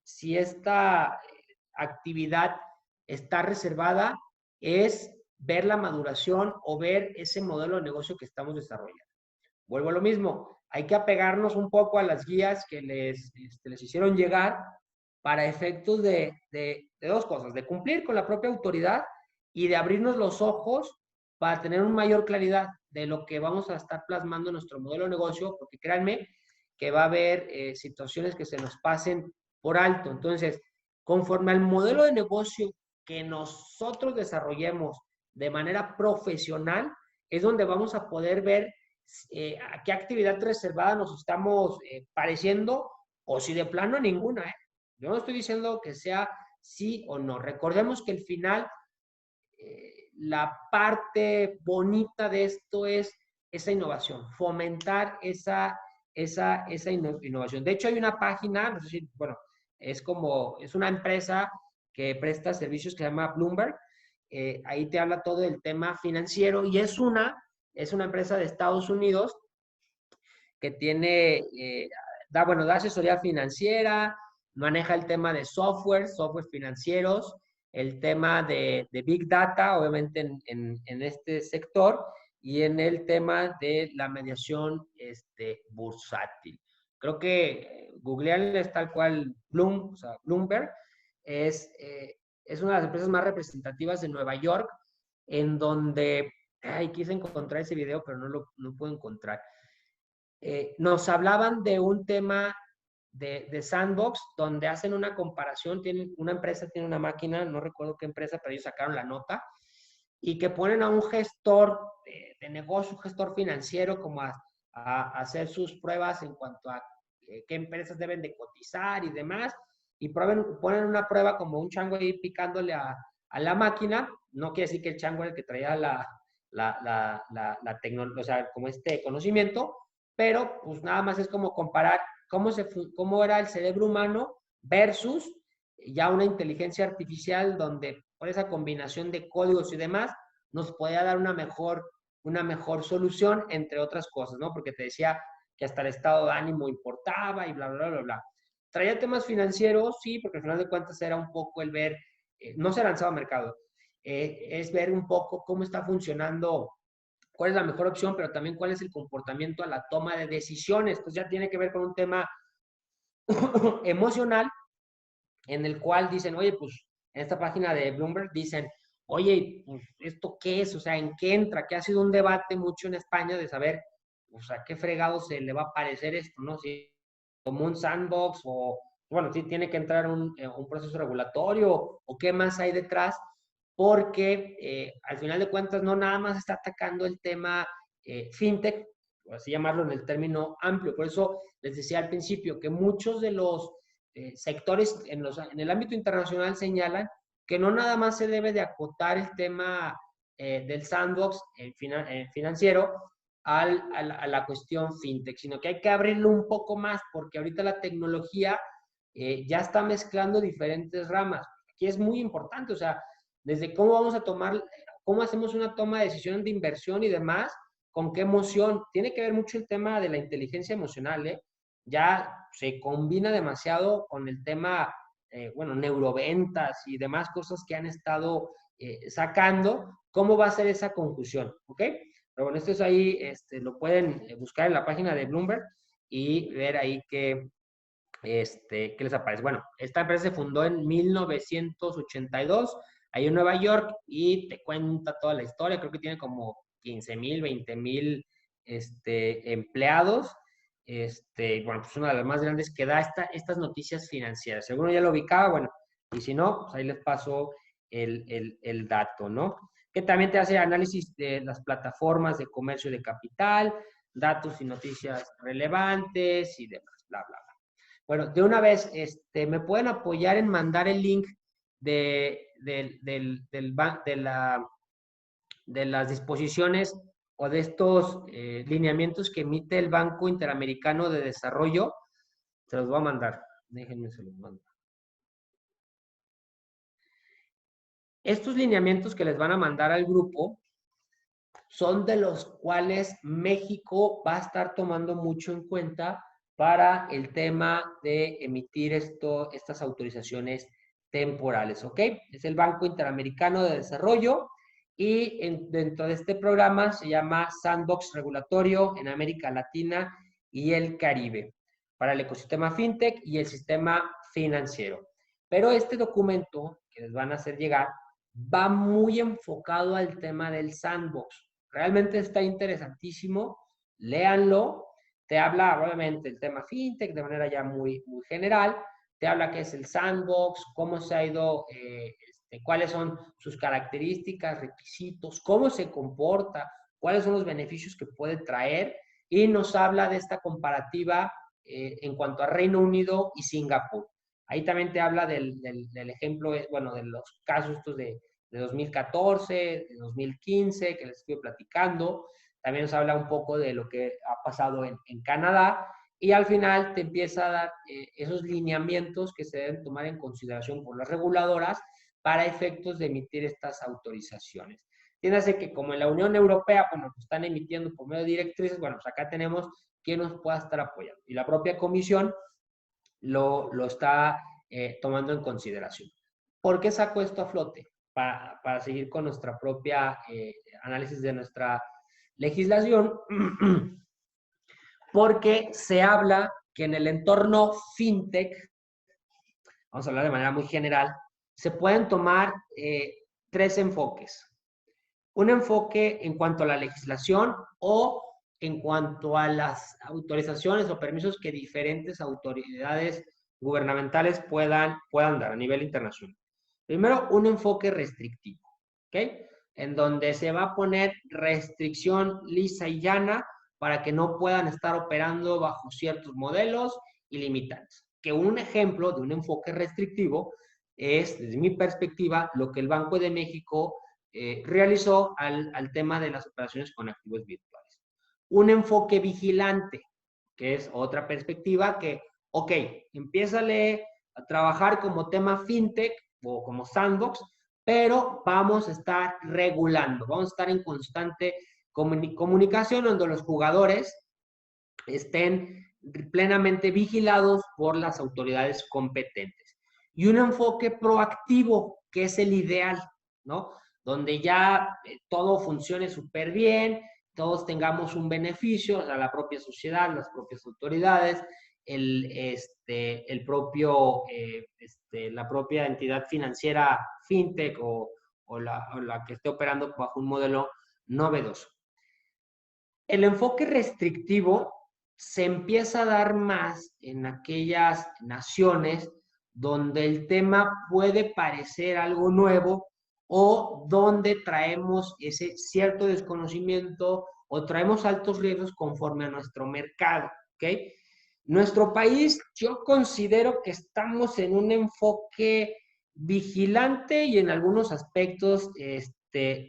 si esta actividad está reservada? Es ver la maduración o ver ese modelo de negocio que estamos desarrollando. Vuelvo a lo mismo, hay que apegarnos un poco a las guías que les hicieron llegar para efectos de dos cosas, de cumplir con la propia autoridad y de abrirnos los ojos para tener una mayor claridad de lo que vamos a estar plasmando en nuestro modelo de negocio, porque créanme que va a haber situaciones que se nos pasen por alto. Entonces, conforme al modelo de negocio que nosotros desarrollemos de manera profesional, es donde vamos a poder ver a qué actividad reservada nos estamos pareciendo o si de plano ninguna. Yo no estoy diciendo que sea sí o no. Recordemos que al final la parte bonita de esto es esa innovación, fomentar esa innovación. De hecho, hay una página, no sé si, bueno, es una empresa que presta servicios que se llama Bloomberg. Ahí te habla todo del tema financiero y es una es una empresa de Estados Unidos que tiene, da asesoría financiera, maneja el tema de software financieros, el tema de Big Data, obviamente en este sector, y en el tema de la mediación bursátil. Creo que googlearles tal cual Bloomberg es una de las empresas más representativas de Nueva York, en donde, quise encontrar ese video, pero no lo puedo encontrar. Nos hablaban de un tema de Sandbox, donde hacen una comparación, una empresa tiene una máquina, no recuerdo qué empresa, pero ellos sacaron la nota, y que ponen a un gestor de negocio, un gestor financiero, como a hacer sus pruebas en cuanto a qué empresas deben de cotizar y demás, y ponen una prueba como un chango ahí picándole a la máquina. No quiere decir que el chango era el que traía la tecnología, o sea, como conocimiento, pero pues nada más es como comparar cómo era el cerebro humano versus ya una inteligencia artificial, donde por esa combinación de códigos y demás nos podía dar una mejor solución, entre otras cosas, ¿no? Porque te decía que hasta el estado de ánimo importaba y bla, bla, bla, bla. Traía temas financieros, sí, porque al final de cuentas era un poco el ver, no se lanzaba a mercado, es ver un poco cómo está funcionando, cuál es la mejor opción, pero también cuál es el comportamiento a la toma de decisiones. Pues ya tiene que ver con un tema emocional, en el cual dicen, oye, pues en esta página de Bloomberg dicen, oye, pues, ¿esto qué es? O sea, ¿en qué entra? Que ha sido un debate mucho en España de saber, o sea, ¿qué fregado se le va a parecer esto, no? Si como un sandbox o, bueno, si tiene que entrar un proceso regulatorio o qué más hay detrás, porque al final de cuentas no nada más está atacando el tema fintech, por así llamarlo en el término amplio. Por eso les decía al principio que muchos de los sectores en el ámbito internacional señalan que no nada más se debe de acotar el tema del sandbox financiero a la cuestión fintech, sino que hay que abrirlo un poco más, porque ahorita la tecnología ya está mezclando diferentes ramas. Aquí es muy importante, o sea, desde cómo vamos a tomar, cómo hacemos una toma de decisión de inversión y demás, con qué emoción. Tiene que ver mucho el tema de la inteligencia emocional, ¿eh? Ya se combina demasiado con el tema, neuroventas y demás cosas que han estado sacando. ¿Cómo va a ser esa conjunción? ¿Ok? Pero bueno, esto es ahí, lo pueden buscar en la página de Bloomberg y ver ahí qué les aparece. Bueno, esta empresa se fundó en 1982, ahí en Nueva York, y te cuenta toda la historia. Creo que tiene como 15,000, 20,000 empleados. Bueno, pues una de las más grandes que da estas noticias financieras. Si alguno ya lo ubicaba, bueno, y si no, pues ahí les paso el dato, ¿no? Que también te hace análisis de las plataformas de comercio de capital, datos y noticias relevantes y demás, bla, bla, bla. Bueno, de una vez, ¿me pueden apoyar en mandar el link de las disposiciones o de estos lineamientos que emite el Banco Interamericano de Desarrollo? Se los voy a mandar. Déjenme, se los mando. Estos lineamientos que les van a mandar al grupo son de los cuales México va a estar tomando mucho en cuenta para el tema de emitir estas autorizaciones temporales, ¿ok? Es el Banco Interamericano de Desarrollo y dentro de este programa se llama Sandbox Regulatorio en América Latina y el Caribe para el ecosistema fintech y el sistema financiero. Pero este documento que les van a hacer llegar va muy enfocado al tema del sandbox. Realmente está interesantísimo, léanlo. Te habla, obviamente, el tema fintech de manera ya muy, muy general. Te habla qué es el sandbox, cómo se ha ido, cuáles son sus características, requisitos, cómo se comporta, cuáles son los beneficios que puede traer. Y nos habla de esta comparativa en cuanto a Reino Unido y Singapur. Ahí también te habla del ejemplo, bueno, de los casos estos de 2014, de 2015, que les estoy platicando. También nos habla un poco de lo que ha pasado en Canadá. Y al final te empieza a dar esos lineamientos que se deben tomar en consideración por las reguladoras para efectos de emitir estas autorizaciones. Entiéndase que como en la Unión Europea, pues nos están emitiendo por medio de directrices, bueno, pues acá tenemos quien nos pueda estar apoyando. Y la propia comisión lo está tomando en consideración. ¿Por qué saco esto a flote? Para seguir con nuestra propia análisis de nuestra legislación, porque se habla que en el entorno fintech, vamos a hablar de manera muy general, se pueden tomar tres enfoques. Un enfoque en cuanto a la legislación o en cuanto a las autorizaciones o permisos que diferentes autoridades gubernamentales puedan dar a nivel internacional. Primero, un enfoque restrictivo, ¿ok? En donde se va a poner restricción lisa y llana para que no puedan estar operando bajo ciertos modelos y limitantes. Que un ejemplo de un enfoque restrictivo es, desde mi perspectiva, lo que el Banco de México realizó al tema de las operaciones con activos virtuales. Un enfoque vigilante, que es otra perspectiva que, ok, empiézale a trabajar como tema fintech o como sandbox, pero vamos a estar regulando, vamos a estar en constante comunicación donde los jugadores estén plenamente vigilados por las autoridades competentes. Y un enfoque proactivo, que es el ideal, ¿no? Donde ya todo funcione súper bien, todos tengamos un beneficio, a la propia sociedad, las propias autoridades, la propia entidad financiera fintech o la que esté operando bajo un modelo novedoso. El enfoque restrictivo se empieza a dar más en aquellas naciones donde el tema puede parecer algo nuevo o donde traemos ese cierto desconocimiento o traemos altos riesgos conforme a nuestro mercado, ¿ok? Nuestro país, yo considero que estamos en un enfoque vigilante y en algunos aspectos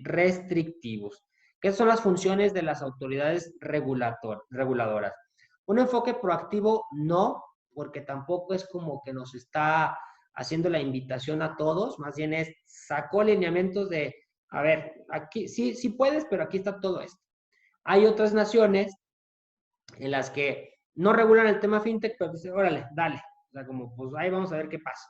restrictivos. ¿Qué son las funciones de las autoridades reguladoras? Un enfoque proactivo no, porque tampoco es como que nos está haciendo la invitación a todos, más bien es, sacó lineamientos de, a ver, aquí sí puedes, pero aquí está todo esto. Hay otras naciones en las que no regulan el tema fintech, pero dicen, órale, dale. O sea, como, pues ahí vamos a ver qué pasa.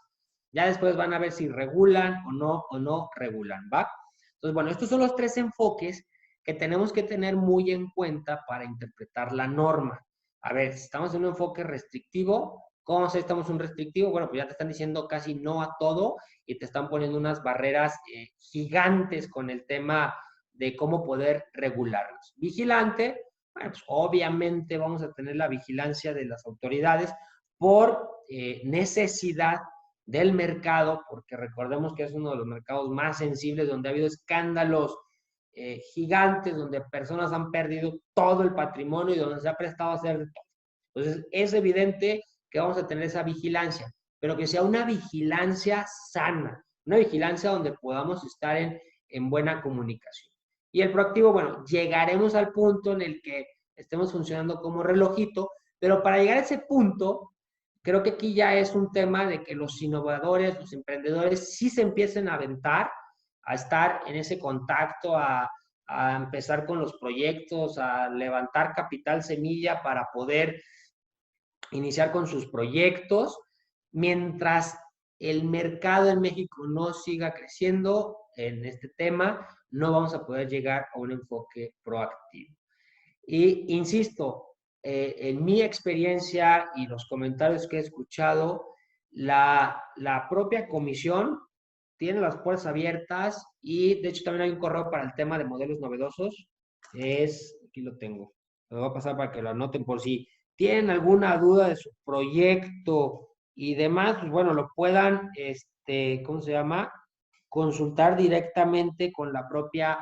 Ya después van a ver si regulan o no regulan, ¿va? Entonces, bueno, estos son los tres enfoques que tenemos que tener muy en cuenta para interpretar la norma. A ver, si estamos en un enfoque restrictivo, ¿cómo se estamos en un restrictivo? Bueno, pues ya te están diciendo casi no a todo y te están poniendo unas barreras gigantes con el tema de cómo poder regularlos. Vigilante, bueno, pues obviamente vamos a tener la vigilancia de las autoridades por necesidad del mercado, porque recordemos que es uno de los mercados más sensibles donde ha habido escándalos gigantes, donde personas han perdido todo el patrimonio y donde se ha prestado a hacer de todo. Entonces, es evidente que vamos a tener esa vigilancia, pero que sea una vigilancia sana, una vigilancia donde podamos estar en buena comunicación. Y el proactivo, bueno, llegaremos al punto en el que estemos funcionando como relojito, pero para llegar a ese punto, creo que aquí ya es un tema de que los innovadores, los emprendedores, sí se empiecen a aventar, a estar en ese contacto, a empezar con los proyectos, a levantar capital semilla para poder iniciar con sus proyectos, mientras el mercado en México no siga creciendo en este tema, no vamos a poder llegar a un enfoque proactivo. Y insisto, en mi experiencia y los comentarios que he escuchado, la propia comisión tiene las puertas abiertas y de hecho también hay un correo para el tema de modelos novedosos. Aquí lo tengo, lo voy a pasar para que lo anoten por si tienen alguna duda de su proyecto y demás, pues bueno, lo puedan, ¿cómo se llama? Consultar directamente con la propia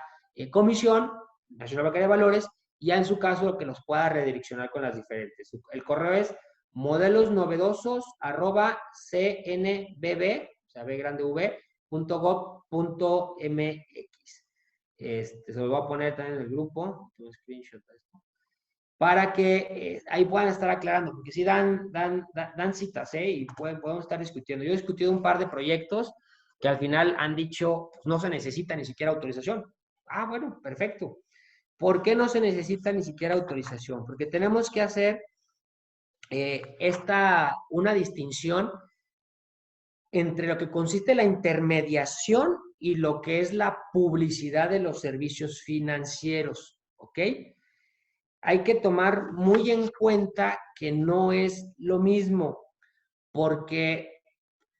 Comisión Nacional Bancaria de Valores, y ya en su caso lo que los pueda redireccionar con las diferentes. El correo es modelosnovedosos@cnbb, o sea, b.gov.mx. Se los voy a poner también en el grupo, un screenshot de esto, para que ahí puedan estar aclarando, porque sí dan citas, y podemos estar discutiendo. Yo he discutido un par de proyectos que al final han dicho, pues, no se necesita ni siquiera autorización. Ah, bueno, perfecto. ¿Por qué no se necesita ni siquiera autorización? Porque tenemos que hacer una distinción entre lo que consiste la intermediación y lo que es la publicidad de los servicios financieros, ¿ok? Hay que tomar muy en cuenta que no es lo mismo, porque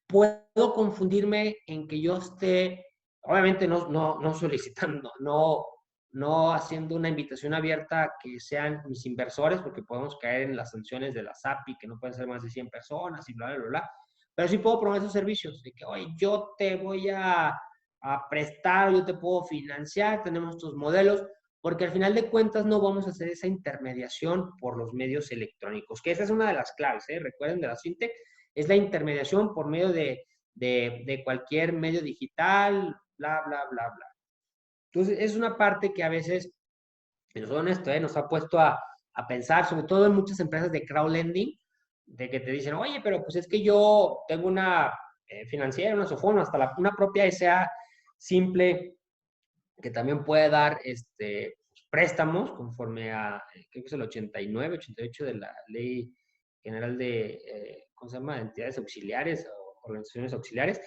puedo confundirme en que yo esté, obviamente no solicitando, no haciendo una invitación abierta a que sean mis inversores, porque podemos caer en las sanciones de la SAPI, que no pueden ser más de 100 personas y bla, bla, bla, bla. Pero sí puedo promover esos servicios, de que, oye, yo te voy a prestar, yo te puedo financiar, tenemos estos modelos, porque al final de cuentas no vamos a hacer esa intermediación por los medios electrónicos, que esa es una de las claves, ¿eh? Recuerden, de la fintech, es la intermediación por medio de cualquier medio digital, bla, bla, bla, bla. Entonces, es una parte que a veces, pero soy honesto, nos ha puesto a pensar, sobre todo en muchas empresas de crowdlending, de que te dicen, oye, pero pues es que yo tengo una financiera, una Sofona, hasta una propia SA simple, que también puede dar préstamos conforme a, creo que es el 89, 88 de la Ley General de, ¿cómo se llama?, entidades auxiliares o organizaciones auxiliares,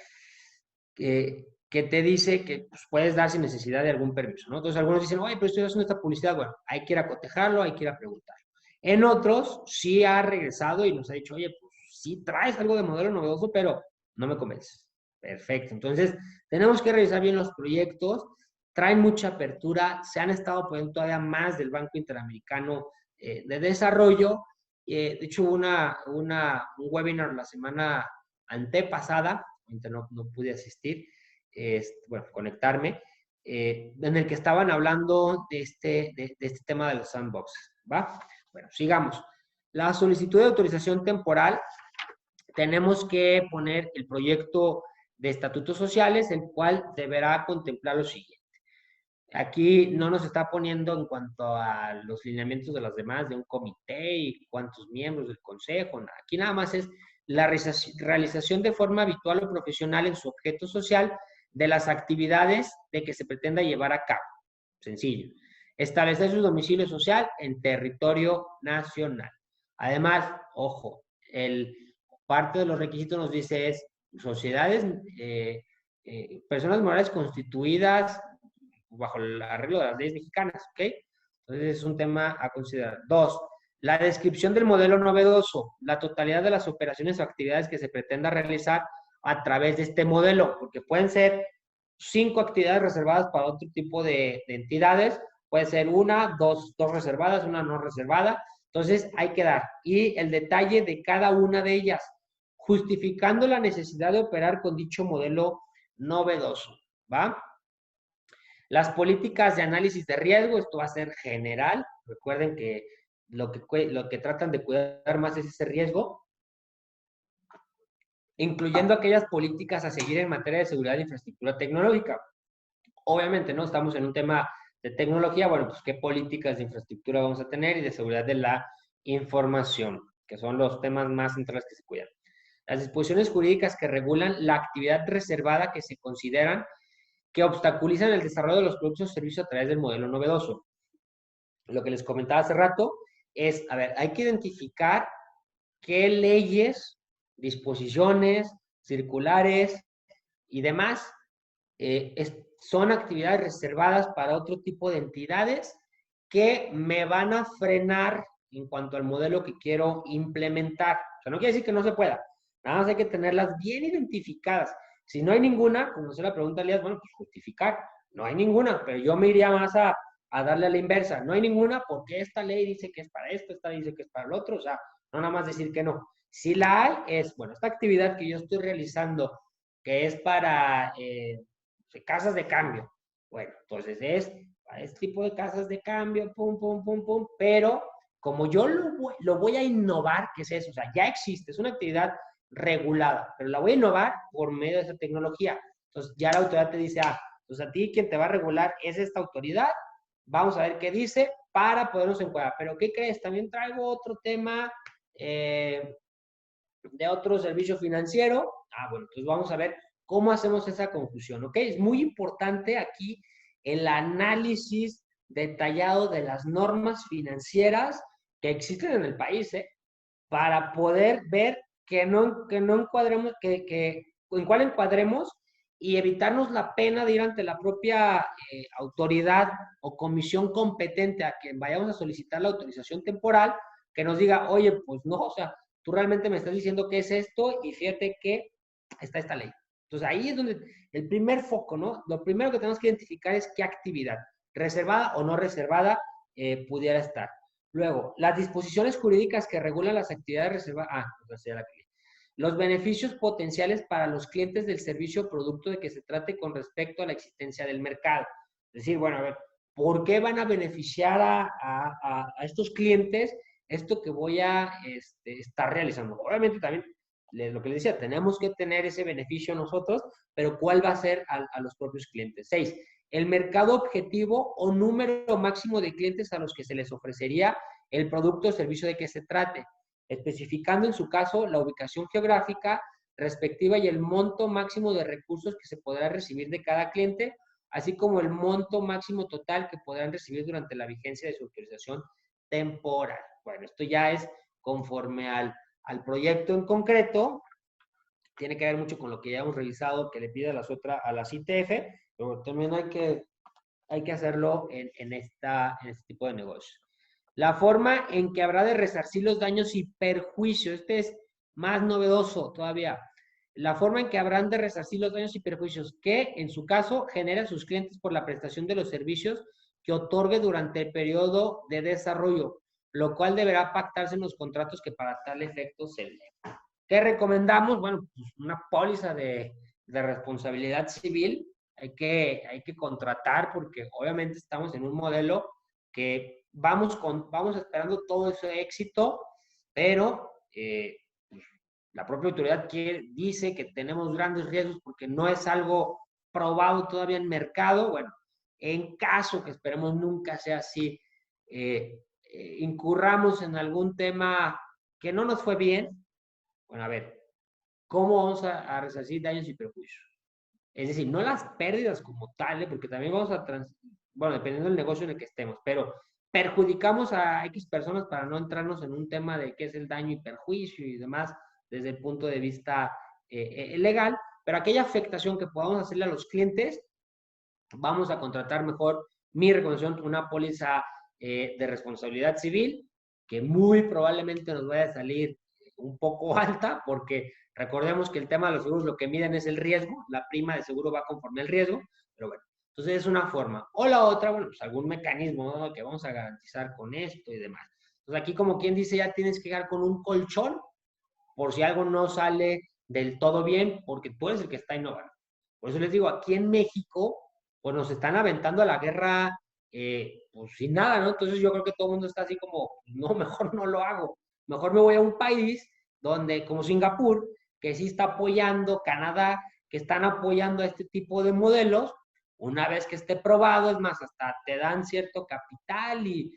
que te dice que pues, puedes dar sin necesidad de algún permiso, ¿no? Entonces algunos dicen, oye, pero estoy haciendo esta publicidad, bueno, hay que ir a cotejarlo, hay que ir a preguntar. En otros, sí ha regresado y nos ha dicho, oye, pues sí traes algo de modelo novedoso, pero no me convences. Perfecto. Entonces, tenemos que revisar bien los proyectos, traen mucha apertura, se han estado apoyando todavía más del Banco Interamericano de Desarrollo. De hecho, hubo un webinar la semana antepasada, no pude asistir, bueno, conectarme, en el que estaban hablando de este tema de los sandboxes, ¿va? Bueno, sigamos. La solicitud de autorización temporal, tenemos que poner el proyecto de estatutos sociales, el cual deberá contemplar lo siguiente. Aquí no nos está poniendo en cuanto a los lineamientos de las demás, de un comité y cuántos miembros del consejo. Aquí nada más es la realización de forma habitual o profesional en su objeto social de las actividades de que se pretenda llevar a cabo. Sencillo. Establecer su domicilio social en territorio nacional. Además, ojo, parte de los requisitos nos dice es sociedades, personas morales constituidas bajo el arreglo de las leyes mexicanas, ¿ok? Entonces es un tema a considerar. 2. La descripción del modelo novedoso, la totalidad de las operaciones o actividades que se pretenda realizar a través de este modelo, porque pueden ser 5 actividades reservadas para otro tipo de entidades, puede ser dos reservadas, una no reservada, entonces hay que dar. Y el detalle de cada una de ellas, justificando la necesidad de operar con dicho modelo novedoso, ¿va? Las políticas de análisis de riesgo, esto va a ser general. Recuerden que lo que tratan de cuidar más es ese riesgo, incluyendo aquellas políticas a seguir en materia de seguridad de infraestructura tecnológica. Obviamente, ¿no? Estamos en un tema de tecnología, bueno, pues qué políticas de infraestructura vamos a tener y de seguridad de la información, que son los temas más centrales que se cuidan. Las disposiciones jurídicas que regulan la actividad reservada que se consideran que obstaculizan el desarrollo de los productos o servicios a través del modelo novedoso. Lo que les comentaba hace rato es, a ver, hay que identificar qué leyes, disposiciones, circulares y demás son actividades reservadas para otro tipo de entidades que me van a frenar en cuanto al modelo que quiero implementar. O sea, no quiere decir que no se pueda, nada más hay que tenerlas bien identificadas. Si no hay ninguna, como se la pregunta Elías, bueno, pues justificar. No hay ninguna, pero yo me iría más a darle a la inversa. No hay ninguna porque esta ley dice que es para esto, esta dice que es para el otro, o sea, no nada más decir que no. Si la hay, es, bueno, esta actividad que yo estoy realizando, que es para casas de cambio. Bueno, entonces es para este tipo de casas de cambio, pum, pum, pum, pum, pero como yo lo voy a innovar, ¿qué es eso? O sea, ya existe, es una actividad regulada, pero la voy a innovar por medio de esa tecnología. Entonces ya la autoridad te dice, entonces a ti quien te va a regular es esta autoridad, vamos a ver qué dice para podernos encuadrar. Pero ¿qué crees? También traigo otro tema de otro servicio financiero. Bueno, entonces vamos a ver cómo hacemos esa confusión, ¿ok? Es muy importante aquí el análisis detallado de las normas financieras que existen en el país, para poder ver que no encuadremos, en cuál encuadremos y evitarnos la pena de ir ante la propia autoridad o comisión competente a quien vayamos a solicitar la autorización temporal, que nos diga, oye, pues no, o sea, tú realmente me estás diciendo que es esto y fíjate que está esta ley. Entonces ahí es donde el primer foco, ¿no? Lo primero que tenemos que identificar es qué actividad, reservada o no reservada, pudiera estar. Luego, las disposiciones jurídicas que regulan las actividades reservadas. Los beneficios potenciales para los clientes del servicio o producto de que se trate con respecto a la existencia del mercado. Es decir, bueno, a ver, ¿por qué van a beneficiar a estos clientes esto que voy a estar realizando? Obviamente también, lo que les decía, tenemos que tener ese beneficio nosotros, pero ¿cuál va a ser a los propios clientes? 6. El mercado objetivo o número máximo de clientes a los que se les ofrecería el producto o servicio de que se trate, especificando en su caso la ubicación geográfica respectiva y el monto máximo de recursos que se podrá recibir de cada cliente, así como el monto máximo total que podrán recibir durante la vigencia de su autorización temporal. Bueno, esto ya es conforme al proyecto en concreto, tiene que ver mucho con lo que ya hemos revisado, que le pide a las ITF, pero también hay que hacerlo en este tipo de negocios. La forma en que habrá de resarcir los daños y perjuicios, este es más novedoso todavía. La forma en que habrán de resarcir los daños y perjuicios que, en su caso, generan sus clientes por la prestación de los servicios que otorgue durante el periodo de desarrollo, lo cual deberá pactarse en los contratos que para tal efecto se den. ¿Qué recomendamos? Bueno, pues una póliza de responsabilidad civil hay que contratar porque obviamente estamos en un modelo que vamos esperando todo ese éxito, pero la propia autoridad dice que tenemos grandes riesgos porque no es algo probado todavía en mercado. Bueno, en caso que esperemos nunca sea así, incurramos en algún tema que no nos fue bien, bueno, a ver, ¿cómo vamos a resarcir daños y perjuicios? Es decir, no las pérdidas como tal, porque también vamos a, bueno, dependiendo del negocio en el que estemos, pero perjudicamos a X personas para no entrarnos en un tema de qué es el daño y perjuicio y demás desde el punto de vista legal, pero aquella afectación que podamos hacerle a los clientes, vamos a contratar mejor, mi recomendación, una póliza de responsabilidad civil, que muy probablemente nos vaya a salir un poco alta, porque recordemos que el tema de los seguros lo que miden es el riesgo, la prima de seguro va conforme al riesgo, pero bueno, entonces es una forma. O la otra, bueno, pues algún mecanismo, ¿no?, que vamos a garantizar con esto y demás. Entonces aquí, como quien dice, ya tienes que llegar con un colchón por si algo no sale del todo bien, porque tú eres el que está innovando. Por eso les digo, aquí en México, pues nos están aventando a la guerra pues sin nada, ¿no? Entonces yo creo que todo el mundo está así como, no, mejor no lo hago. Mejor me voy a un país donde, como Singapur, que sí está apoyando, Canadá, que están apoyando a este tipo de modelos. Una vez que esté probado, es más, hasta te dan cierto capital y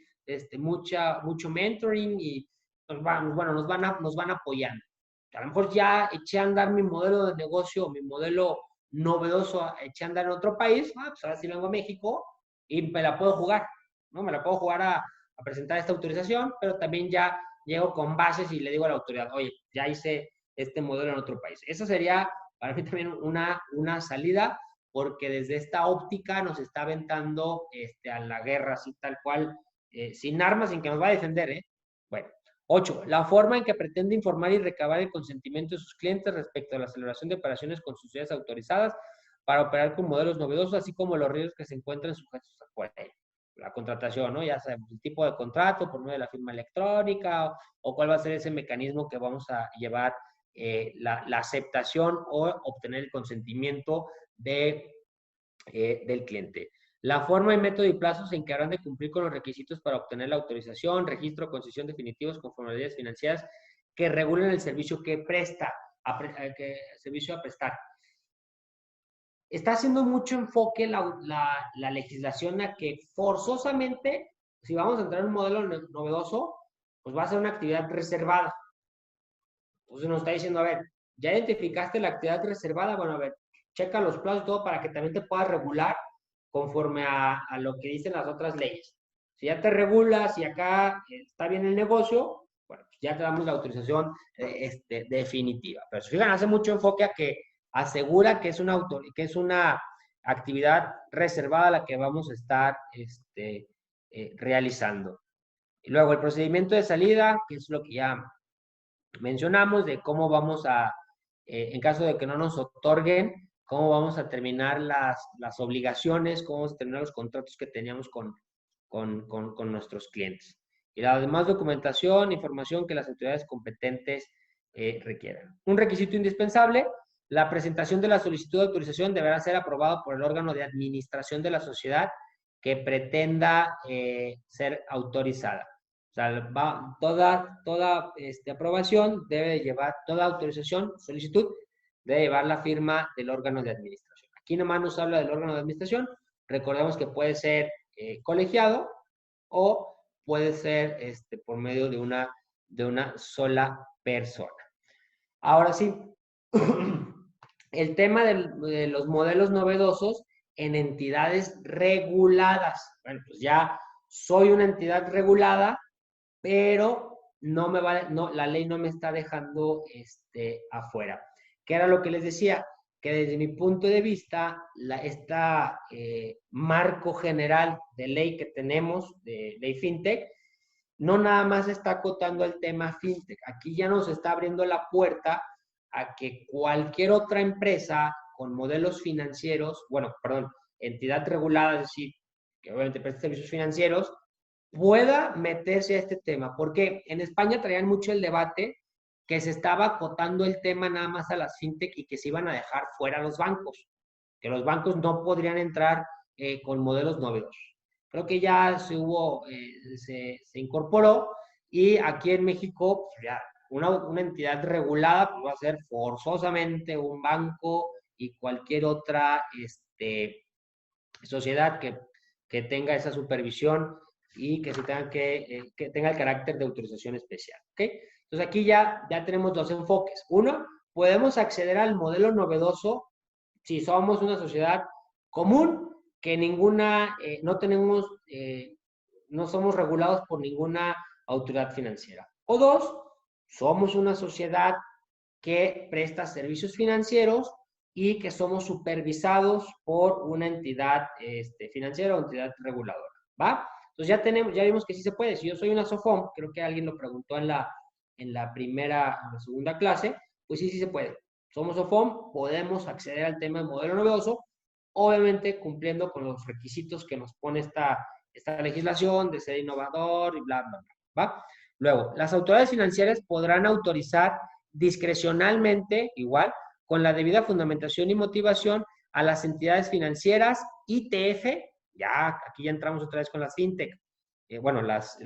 mucho mentoring y pues, bueno, nos van apoyando. A lo mejor ya eché a andar mi modelo de negocio, mi modelo novedoso, eché a andar en otro país, pues ahora sí vengo a México y me la puedo jugar, ¿no? Me la puedo jugar a presentar esta autorización, pero también ya llego con bases y le digo a la autoridad, oye, ya hice este modelo en otro país. Esa sería para mí también una salida, porque desde esta óptica nos está aventando a la guerra, así tal cual, sin armas, sin que nos va a defender, ¿eh? Bueno. 8. La forma en que pretende informar y recabar el consentimiento de sus clientes respecto a la celebración de operaciones con sociedades autorizadas para operar con modelos novedosos, así como los riesgos que se encuentran sujetos a la contratación, ¿no? Ya sabemos el tipo de contrato por medio de la firma electrónica o cuál va a ser ese mecanismo que vamos a llevar la aceptación o obtener el consentimiento del cliente. La forma y método y plazos en que habrán de cumplir con los requisitos para obtener la autorización, registro o concesión definitivos con formalidades financieras que regulen el servicio que presta, servicio a prestar. Está haciendo mucho enfoque la legislación a que forzosamente, si vamos a entrar en un modelo novedoso, pues va a ser una actividad reservada. Entonces nos está diciendo, a ver, ya identificaste la actividad reservada, bueno, a ver, checa los plazos y todo para que también te puedas regular conforme a lo que dicen las otras leyes. Si ya te regulas y acá está bien el negocio, bueno, pues ya te damos la autorización definitiva. Pero si fijan, hace mucho enfoque a que asegura que es una actividad reservada a la que vamos a estar realizando. Y luego el procedimiento de salida, que es lo que ya mencionamos, de cómo vamos a, en caso de que no nos otorguen, cómo vamos a terminar las obligaciones, cómo vamos a terminar los contratos que teníamos con nuestros clientes. Y la demás documentación, información que las autoridades competentes requieran. Un requisito indispensable: la presentación de la solicitud de autorización deberá ser aprobada por el órgano de administración de la sociedad que pretenda ser autorizada. O sea, toda aprobación debe llevar, toda autorización, solicitud, debe llevar la firma del órgano de administración. Aquí nomás nos habla del órgano de administración. Recordemos que puede ser colegiado o puede ser por medio de una sola persona. Ahora sí, el tema de los modelos novedosos en entidades reguladas. Bueno, pues ya soy una entidad regulada, pero la ley no me está dejando afuera. ¿Qué era lo que les decía? Que desde mi punto de vista, marco general de ley que tenemos, de ley FinTech, no nada más está acotando el tema FinTech. Aquí ya nos está abriendo la puerta a que cualquier otra empresa con modelos financieros, entidad regulada, es decir, que obviamente presta servicios financieros, pueda meterse a este tema. Porque en España traían mucho el debate que se estaba acotando el tema nada más a las fintech y que se iban a dejar fuera los bancos, que los bancos no podrían entrar con modelos novedosos. Creo que ya se incorporó, y aquí en México ya una entidad regulada pues va a ser forzosamente un banco y cualquier otra sociedad que tenga esa supervisión y que tenga el carácter de autorización especial. ¿Ok? Entonces aquí ya tenemos dos enfoques. Uno, podemos acceder al modelo novedoso si somos una sociedad común, que no somos regulados por ninguna autoridad financiera. O dos, somos una sociedad que presta servicios financieros y que somos supervisados por una entidad financiera o entidad reguladora, ¿va? Entonces ya vimos que sí se puede. Si yo soy una SOFOM, creo que alguien lo preguntó en la segunda clase, pues sí se puede. Somos SOFOM, podemos acceder al tema de modelo novedoso, obviamente cumpliendo con los requisitos que nos pone esta legislación de ser innovador y bla, bla, bla, ¿va? Luego, las autoridades financieras podrán autorizar discrecionalmente, igual, con la debida fundamentación y motivación, a las entidades financieras, ITF, aquí ya entramos otra vez con las fintech, las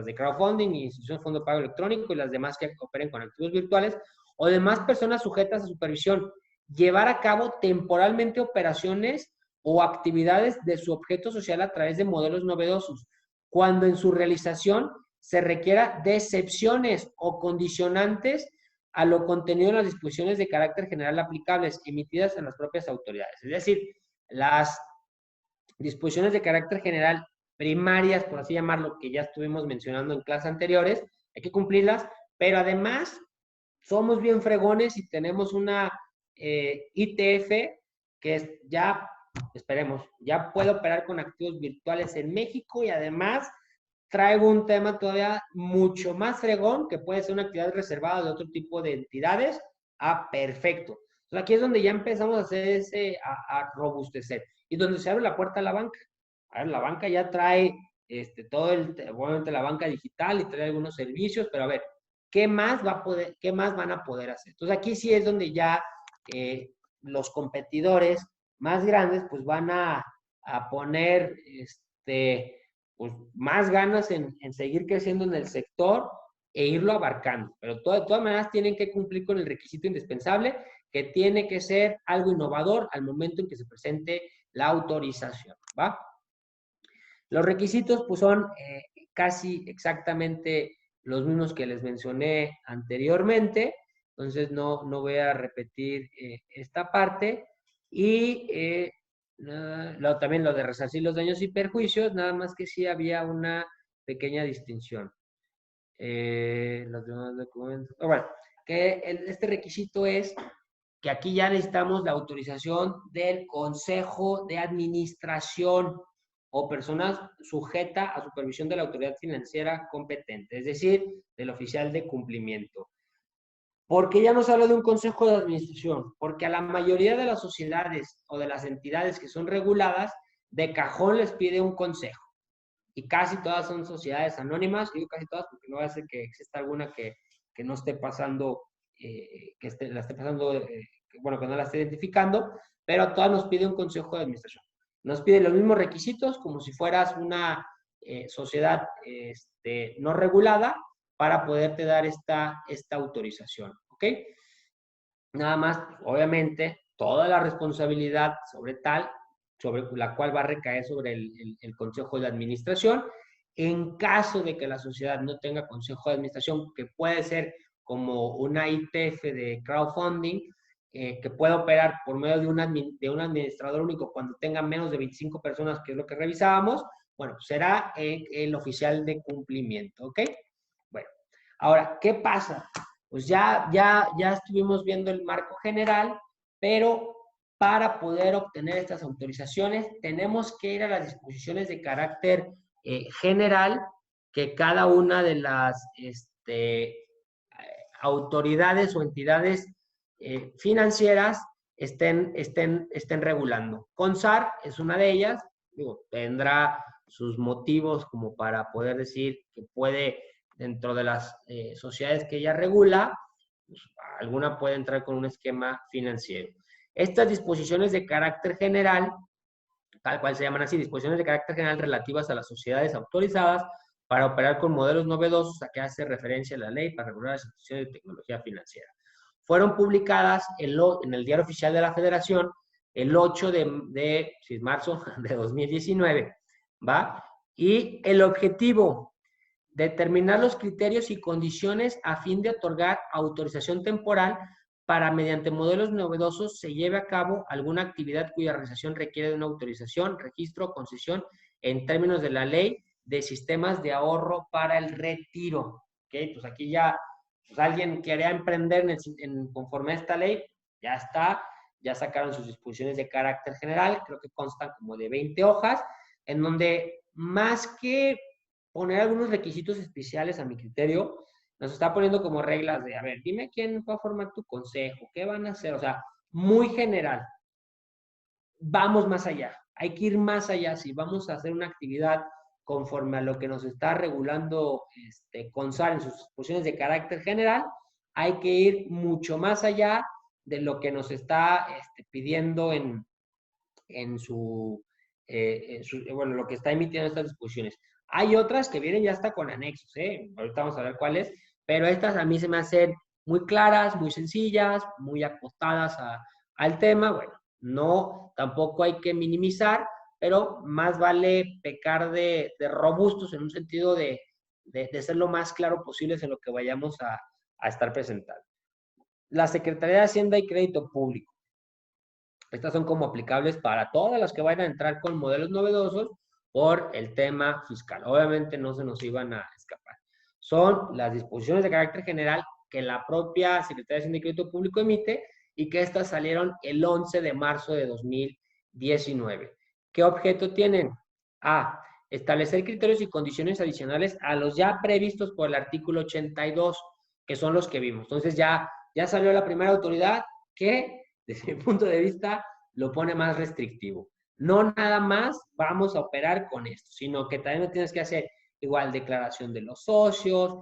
de crowdfunding, instituciones de fondo de pago electrónico y las demás que operen con activos virtuales, o demás personas sujetas a supervisión, llevar a cabo temporalmente operaciones o actividades de su objeto social a través de modelos novedosos, cuando en su realización se requiera de excepciones o condicionantes a lo contenido en las disposiciones de carácter general aplicables emitidas en las propias autoridades. Es decir, las disposiciones de carácter general primarias, por así llamarlo, que ya estuvimos mencionando en clases anteriores, hay que cumplirlas, pero además somos bien fregones y tenemos una ITF que esperemos, ya puede operar con activos virtuales en México, y además traigo un tema todavía mucho más fregón, que puede ser una actividad reservada de otro tipo de entidades. Perfecto. Entonces aquí es donde ya empezamos a hacer a robustecer, y donde se abre la puerta a la banca. A ver, la banca ya trae obviamente la banca digital, y trae algunos servicios, pero a ver, ¿qué más van a poder hacer? Entonces aquí sí es donde ya los competidores más grandes pues van a poner pues, más ganas en seguir creciendo en el sector e irlo abarcando. Pero de todas maneras tienen que cumplir con el requisito indispensable, que tiene que ser algo innovador al momento en que se presente la autorización, ¿va? Los requisitos pues son casi exactamente los mismos que les mencioné anteriormente, entonces no voy a repetir esta parte. Y También lo de resarcir los daños y perjuicios, nada más que sí había una pequeña distinción. Los demás documentos. Bueno, que este requisito es que aquí ya necesitamos la autorización del Consejo de Administración o persona sujeta a supervisión de la autoridad financiera competente, es decir, del oficial de cumplimiento. ¿Por qué ya nos habla de un consejo de administración? Porque a la mayoría de las sociedades o de las entidades que son reguladas, de cajón les pide un consejo. Y casi todas son sociedades anónimas, digo casi todas porque no va a ser que exista alguna que no esté pasando, la esté pasando, bueno, que no la esté identificando, pero todas nos pide un consejo de administración. Nos pide los mismos requisitos como si fueras una sociedad no regulada para poderte dar esta autorización, ¿ok? Nada más, obviamente, toda la responsabilidad sobre la cual va a recaer sobre el Consejo de Administración. En caso de que la sociedad no tenga Consejo de Administración, que puede ser como una IPF de crowdfunding, que pueda operar por medio de un administrador único cuando tenga menos de 25 personas, que es lo que revisábamos, bueno, pues será el oficial de cumplimiento, ¿ok? Bueno, ahora, ¿qué pasa? Pues ya estuvimos viendo el marco general, pero para poder obtener estas autorizaciones tenemos que ir a las disposiciones de carácter general que cada una de las autoridades o entidades financieras estén regulando. CONSAR es una de ellas, digo, tendrá sus motivos como para poder decir que puede, dentro de las sociedades que ella regula, pues, alguna puede entrar con un esquema financiero. Estas disposiciones de carácter general, tal cual se llaman así, disposiciones de carácter general relativas a las sociedades autorizadas para operar con modelos novedosos a que hace referencia la ley para regular las instituciones de tecnología financiera. Fueron publicadas en el Diario Oficial de la Federación el 8 de marzo de 2019, ¿va? Y el objetivo, determinar los criterios y condiciones a fin de otorgar autorización temporal para, mediante modelos novedosos, se lleve a cabo alguna actividad cuya realización requiere de una autorización, registro o concesión en términos de la ley de sistemas de ahorro para el retiro. ¿Ok? Pues aquí ya, pues alguien quería emprender conforme a esta ley, ya está, ya sacaron sus disposiciones de carácter general, creo que constan como de 20 hojas, en donde más que poner algunos requisitos especiales a mi criterio, nos está poniendo como reglas de, a ver, dime quién va a formar tu consejo, qué van a hacer, o sea, muy general. Vamos más allá, hay que ir más allá. Si vamos a hacer una actividad conforme a lo que nos está regulando CONSAR en sus disposiciones de carácter general, hay que ir mucho más allá de lo que nos está pidiendo en bueno, lo que está emitiendo estas disposiciones. Hay otras que vienen ya hasta con anexos, ahorita vamos a ver cuáles, pero estas a mí se me hacen muy claras, muy sencillas, muy acotadas al tema. Bueno, no, tampoco hay que minimizar, pero más vale pecar de robustos en un sentido de ser lo más claro posible en lo que vayamos a estar presentando. La Secretaría de Hacienda y Crédito Público. Estas son como aplicables para todas las que vayan a entrar con modelos novedosos por el tema fiscal. Obviamente no se nos iban a escapar. Son las disposiciones de carácter general que la propia Secretaría de Hacienda y Crédito Público emite y que estas salieron el 11 de marzo de 2019. ¿Qué objeto tienen? A. Establecer criterios y condiciones adicionales a los ya previstos por el artículo 82, que son los que vimos. Entonces ya salió la primera autoridad que, desde mi punto de vista, lo pone más restrictivo. No nada más vamos a operar con esto, sino que también tienes que hacer igual declaración de los socios,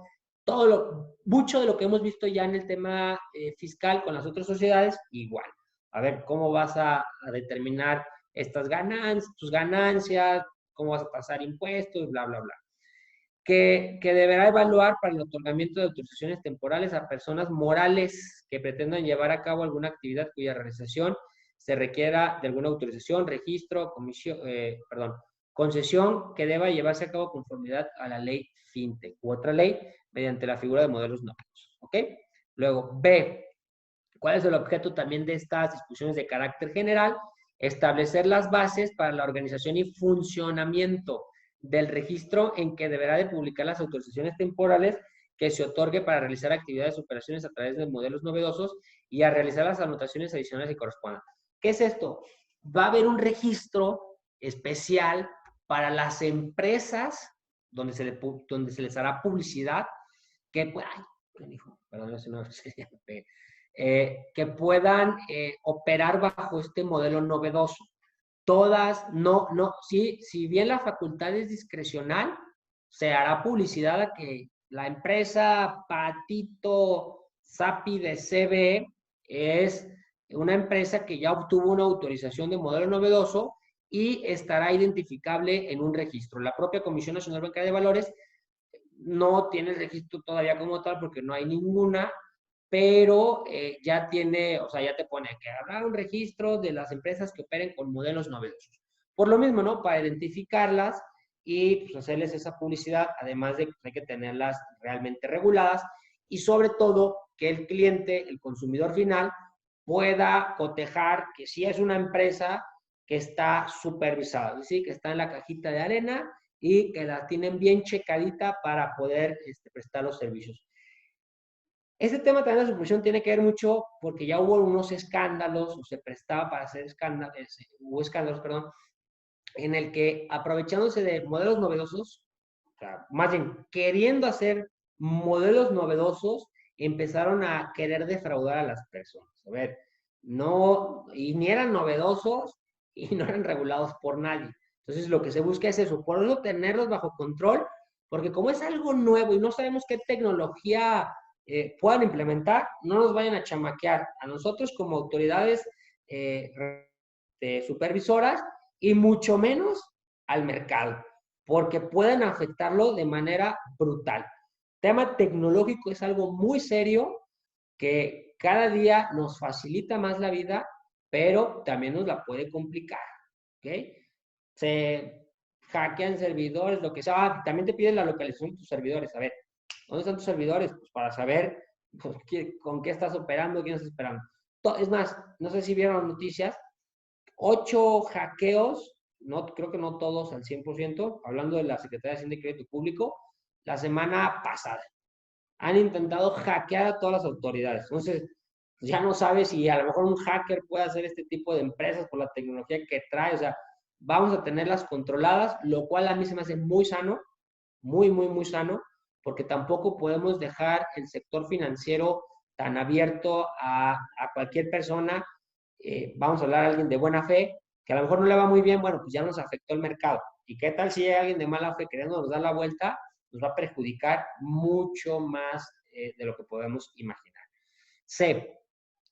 mucho de lo que hemos visto ya en el tema fiscal con las otras sociedades, igual. A ver, ¿cómo vas a determinar tus ganancias, cómo vas a pasar impuestos, bla, bla, bla? Que deberá evaluar para el otorgamiento de autorizaciones temporales a personas morales que pretendan llevar a cabo alguna actividad cuya realización se requiera de alguna autorización, registro, concesión que deba llevarse a cabo conformidad a la ley FinTech u otra ley mediante la figura de modelos novedosos. ¿Ok? Luego, B. ¿Cuál es el objeto también de estas discusiones de carácter general? establecer las bases para la organización y funcionamiento del registro en que deberá de publicar las autorizaciones temporales que se otorgue para realizar actividades y operaciones a través de modelos novedosos y a realizar las anotaciones adicionales que correspondan. ¿Qué es esto? Va a haber un registro especial para las empresas donde se les hará publicidad que, que puedan operar bajo este modelo novedoso. Todas, si bien la facultad es discrecional, se hará publicidad a que la empresa Patito Sapi de CBE es una empresa que ya obtuvo una autorización de modelo novedoso y estará identificable en un registro. La propia Comisión Nacional Bancaria de Valores no tiene el registro todavía como tal porque no hay ninguna, pero ya tiene, o sea, ya te pone que habrá un registro de las empresas que operen con modelos novedosos. Por lo mismo, ¿no? Para identificarlas y pues, hacerles esa publicidad, además de que hay que tenerlas realmente reguladas y sobre todo que el cliente, el consumidor final, pueda cotejar que sí es una empresa que está supervisada, ¿sí? Que está en la cajita de arena y que la tienen bien checadita para poder prestar los servicios. Este tema también de la supervisión tiene que ver mucho porque ya hubo unos escándalos, o se prestaba para hacer escándalos, en el que aprovechándose de modelos novedosos, o sea, más bien queriendo hacer modelos novedosos, empezaron a querer defraudar a las personas. A ver, no, y ni eran novedosos y no eran regulados por nadie. Entonces lo que se busca es eso, por eso tenerlos bajo control, porque como es algo nuevo y no sabemos qué tecnología puedan implementar, no nos vayan a chamaquear a nosotros como autoridades supervisoras y mucho menos al mercado, porque pueden afectarlo de manera brutal. El tema tecnológico es algo muy serio que cada día nos facilita más la vida, pero también nos la puede complicar, ¿ok? Se hackean servidores, lo que sea. También te piden la localización de tus servidores. A ver, ¿dónde están tus servidores? Pues para saber con qué estás operando, quién estás esperando. Es más, no sé si vieron las noticias, 8 hackeos, no, creo que no todos al 100%, hablando de la Secretaría de Hacienda y Crédito Público, la semana pasada. Han intentado hackear a todas las autoridades. Entonces, ya no sabes si a lo mejor un hacker puede hacer este tipo de empresas por la tecnología que trae. O sea, vamos a tenerlas controladas, lo cual a mí se me hace muy sano, muy sano, porque tampoco podemos dejar el sector financiero tan abierto a cualquier persona. Vamos a hablar de alguien de buena fe, que a lo mejor no le va muy bien, bueno, pues ya nos afectó el mercado. ¿Y qué tal si hay alguien de mala fe queriéndonos dar la vuelta? Nos va a perjudicar mucho más de lo que podemos imaginar. C,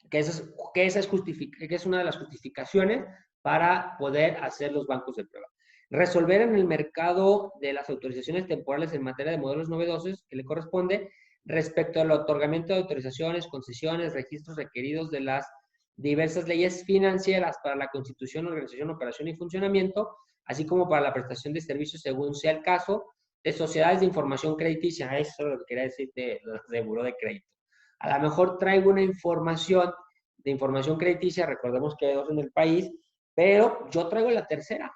que esa es una de las justificaciones para poder hacer los bancos de prueba. Resolver en el mercado de las autorizaciones temporales en materia de modelos novedosos que le corresponde respecto al otorgamiento de autorizaciones, concesiones, registros requeridos de las diversas leyes financieras para la constitución, organización, operación y funcionamiento, así como para la prestación de servicios según sea el caso, de sociedades de información crediticia. Eso es lo que quería decir de buró de crédito. A lo mejor traigo una información de información crediticia, recordemos que hay 2 en el país, pero yo traigo la tercera.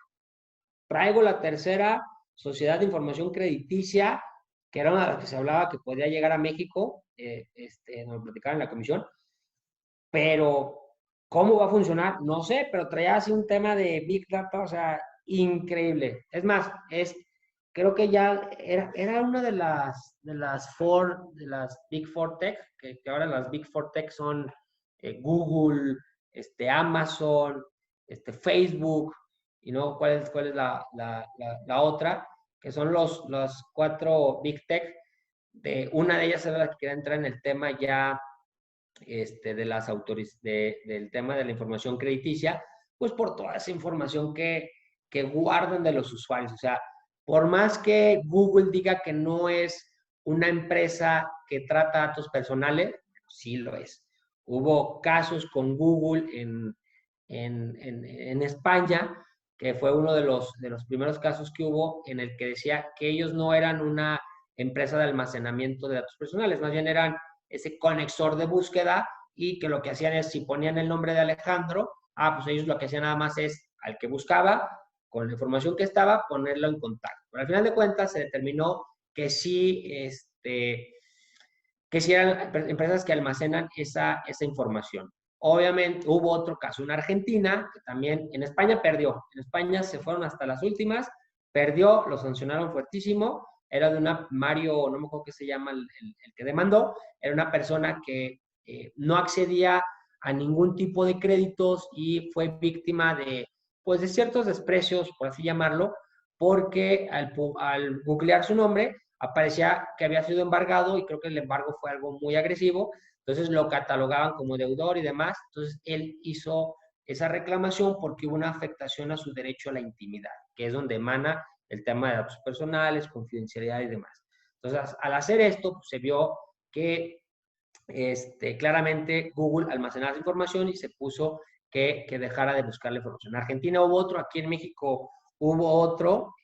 Traigo la tercera sociedad de información crediticia, que era una de las que se hablaba que podía llegar a México, nos lo platicaban en la comisión, pero ¿cómo va a funcionar? No sé, pero traía así un tema de Big Data, o sea, increíble. Es más, creo que ya era una de las Big Four Tech, que ahora las Big Four Tech son Google, Amazon, Facebook, y no, ¿cuál es la otra? Que son los 4 Big Tech. Una de ellas era la que quería entrar en el tema ya de las del tema de la información crediticia, pues por toda esa información que guardan de los usuarios. O sea, por más que Google diga que no es una empresa que trata datos personales, sí lo es. Hubo casos con Google en España, que fue uno de los primeros casos que hubo en el que decía que ellos no eran una empresa de almacenamiento de datos personales, más bien eran ese conexor de búsqueda y que lo que hacían es, si ponían el nombre de Alejandro, pues ellos lo que hacían nada más es, al que buscaba, con la información que estaba, ponerlo en contacto. Pero al final de cuentas se determinó que sí, eran empresas que almacenan esa información. Obviamente hubo otro caso, una argentina, que también en España perdió. En España se fueron hasta las últimas, perdió, lo sancionaron fuertísimo. Era de una, Mario, no me acuerdo qué se llama el que demandó, era una persona que no accedía a ningún tipo de créditos y fue víctima de, pues, de ciertos desprecios, por así llamarlo, porque al googlear su nombre aparecía que había sido embargado y creo que el embargo fue algo muy agresivo, entonces lo catalogaban como deudor y demás, entonces él hizo esa reclamación porque hubo una afectación a su derecho a la intimidad, que es donde emana el tema de datos personales, confidencialidad y demás. Entonces, al hacer esto, pues, se vio que claramente Google almacenaba información y se puso que dejara de buscar la información. En Argentina hubo otro, aquí en México hubo otro,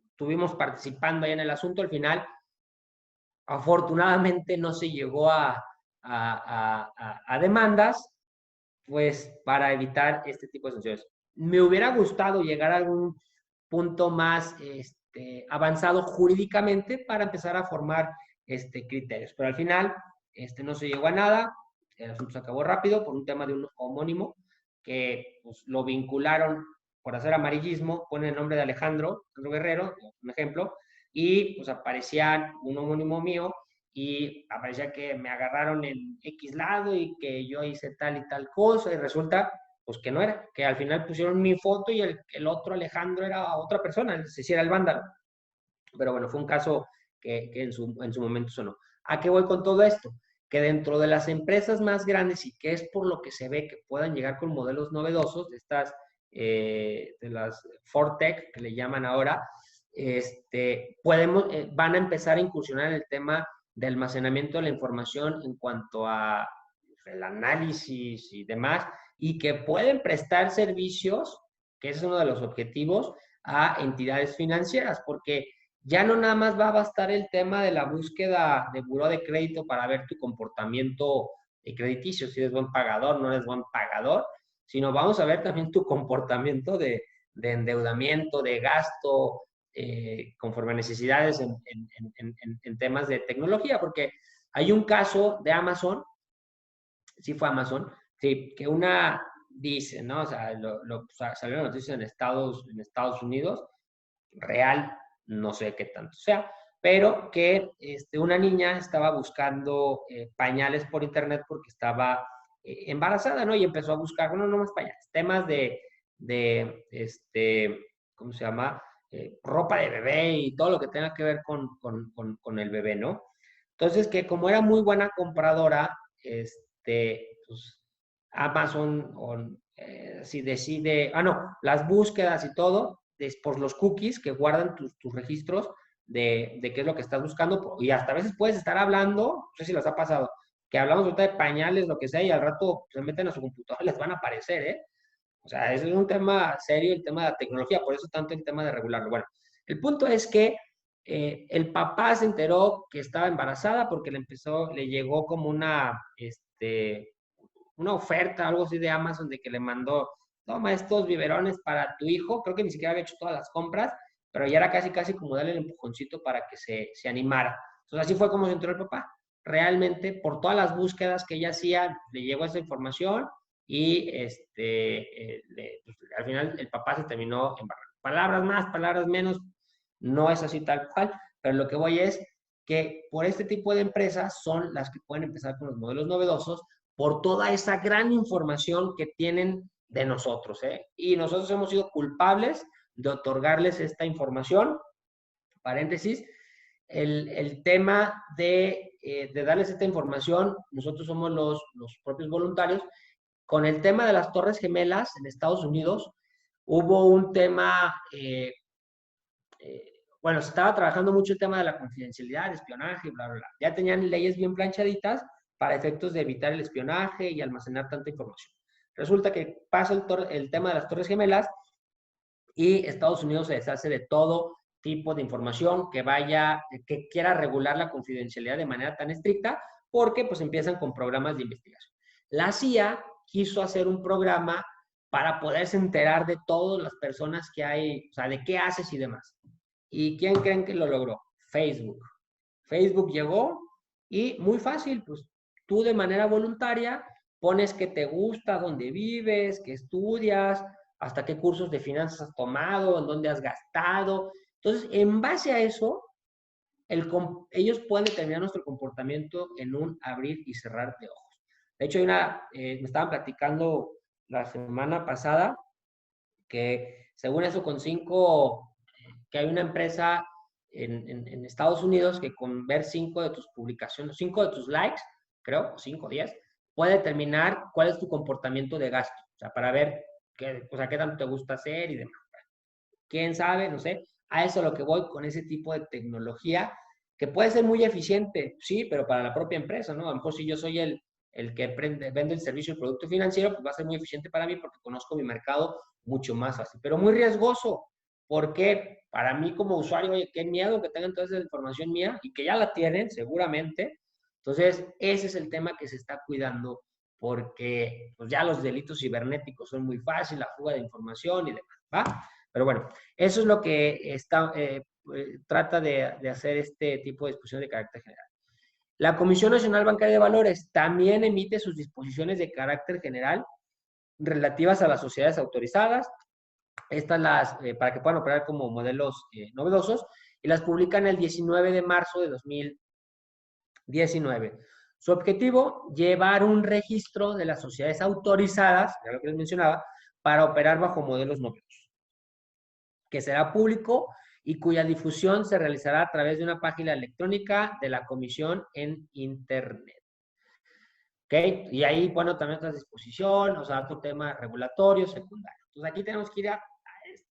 estuvimos participando ahí en el asunto, al final afortunadamente no se llegó a demandas, pues para evitar este tipo de sanciones. Me hubiera gustado llegar a algún punto más avanzado jurídicamente para empezar a formar criterios, pero al final no se llegó a nada, el asunto se acabó rápido por un tema de un homónimo que pues, lo vincularon por hacer amarillismo, pone el nombre de Alejandro Guerrero, un ejemplo, y pues aparecía un homónimo mío y aparecía que me agarraron en X lado y que yo hice tal y tal cosa y resulta pues que no era, que al final pusieron mi foto y el otro Alejandro era otra persona, se hiciera el vándalo. Pero bueno, fue un caso que en su momento sonó. ¿A qué voy con todo esto? Que dentro de las empresas más grandes y que es por lo que se ve que puedan llegar con modelos novedosos, de estas, de las Fortech, que le llaman ahora, van a empezar a incursionar en el tema de almacenamiento de la información en cuanto a el análisis y demás, y que pueden prestar servicios, que ese es uno de los objetivos, a entidades financieras, porque ya no nada más va a bastar el tema de la búsqueda de buró de crédito para ver tu comportamiento crediticio, si eres buen pagador, no eres buen pagador, sino vamos a ver también tu comportamiento de endeudamiento, de gasto, conforme a necesidades en temas de tecnología, porque hay un caso de Amazon, sí fue Amazon, sí, que una dice, ¿no? O sea, salió la noticia en Estados Unidos, real, no sé qué tanto sea, pero que una niña estaba buscando pañales por internet porque estaba embarazada, ¿no? Y empezó a buscar, bueno, no más pañales, temas de ¿cómo se llama? Ropa de bebé y todo lo que tenga que ver con el bebé, ¿no? Entonces, que como era muy buena compradora, pues Amazon si decide, las búsquedas y todo, por los cookies que guardan tus registros de qué es lo que estás buscando, y hasta a veces puedes estar hablando, no sé si les ha pasado, que hablamos ahorita de pañales, lo que sea, y al rato se meten a su computadora y les van a aparecer, ¿eh? O sea, ese es un tema serio, el tema de la tecnología, por eso tanto el tema de regularlo. Bueno, el punto es que el papá se enteró que estaba embarazada porque le llegó como una oferta, algo así de Amazon, de que le mandó, toma estos biberones para tu hijo, creo que ni siquiera había hecho todas las compras, pero ya era casi como darle el empujoncito para que se animara. Entonces así fue como se entró el papá. Realmente, por todas las búsquedas que ella hacía, le llegó esa información y pues, al final el papá se terminó embarrando. Palabras más, palabras menos, no es así tal cual, pero lo que voy es que por este tipo de empresas son las que pueden empezar con los modelos novedosos por toda esa gran información que tienen de nosotros, ¿eh? Y nosotros hemos sido culpables de otorgarles esta información, paréntesis, el tema de darles esta información, nosotros somos los propios voluntarios. Con el tema de las Torres Gemelas en Estados Unidos, hubo un tema, bueno, se estaba trabajando mucho el tema de la confidencialidad, espionaje, bla, bla, bla. Ya tenían leyes bien planchaditas para efectos de evitar el espionaje y almacenar tanta información. Resulta que pasa el tema de las Torres Gemelas y Estados Unidos se deshace de todo tipo de información que quiera regular la confidencialidad de manera tan estricta, porque pues empiezan con programas de investigación. La CIA quiso hacer un programa para poderse enterar de todas las personas que hay, o sea, de qué haces y demás. ¿Y quién creen que lo logró? Facebook. Facebook llegó y muy fácil, pues tú de manera voluntaria pones que te gusta, dónde vives, qué estudias, hasta qué cursos de finanzas has tomado, en dónde has gastado. Entonces, en base a eso, ellos pueden determinar nuestro comportamiento en un abrir y cerrar de ojos. De hecho, me estaban platicando la semana pasada que según eso que hay una empresa en Estados Unidos que con ver 5 de tus publicaciones, 5 de tus likes, creo, 5 o 10, puede determinar cuál es tu comportamiento de gasto. O sea, para ver qué tanto te gusta hacer y demás. ¿Quién sabe? No sé. A eso es a lo que voy con ese tipo de tecnología que puede ser muy eficiente, sí, pero para la propia empresa, ¿no? A lo mejor si yo soy el que vende el servicio, el producto financiero, pues va a ser muy eficiente para mí porque conozco mi mercado mucho más fácil, pero muy riesgoso, porque para mí como usuario, oye, qué miedo que tengan toda esa información mía y que ya la tienen seguramente. Entonces, ese es el tema que se está cuidando porque pues, ya los delitos cibernéticos son muy fáciles, la fuga de información y demás, ¿va? Pero bueno, eso es lo que trata de hacer este tipo de disposición de carácter general. La Comisión Nacional Bancaria de Valores también emite sus disposiciones de carácter general relativas a las sociedades autorizadas, para que puedan operar como modelos novedosos, y las publican el 19 de marzo de 2019. Su objetivo, llevar un registro de las sociedades autorizadas, ya lo que les mencionaba, para operar bajo modelos novedosos, que será público y cuya difusión se realizará a través de una página electrónica de la Comisión en Internet. ¿Ok? Y ahí, bueno, también otra disposición, o sea, otro tema regulatorio, secundario. Entonces, aquí tenemos que ir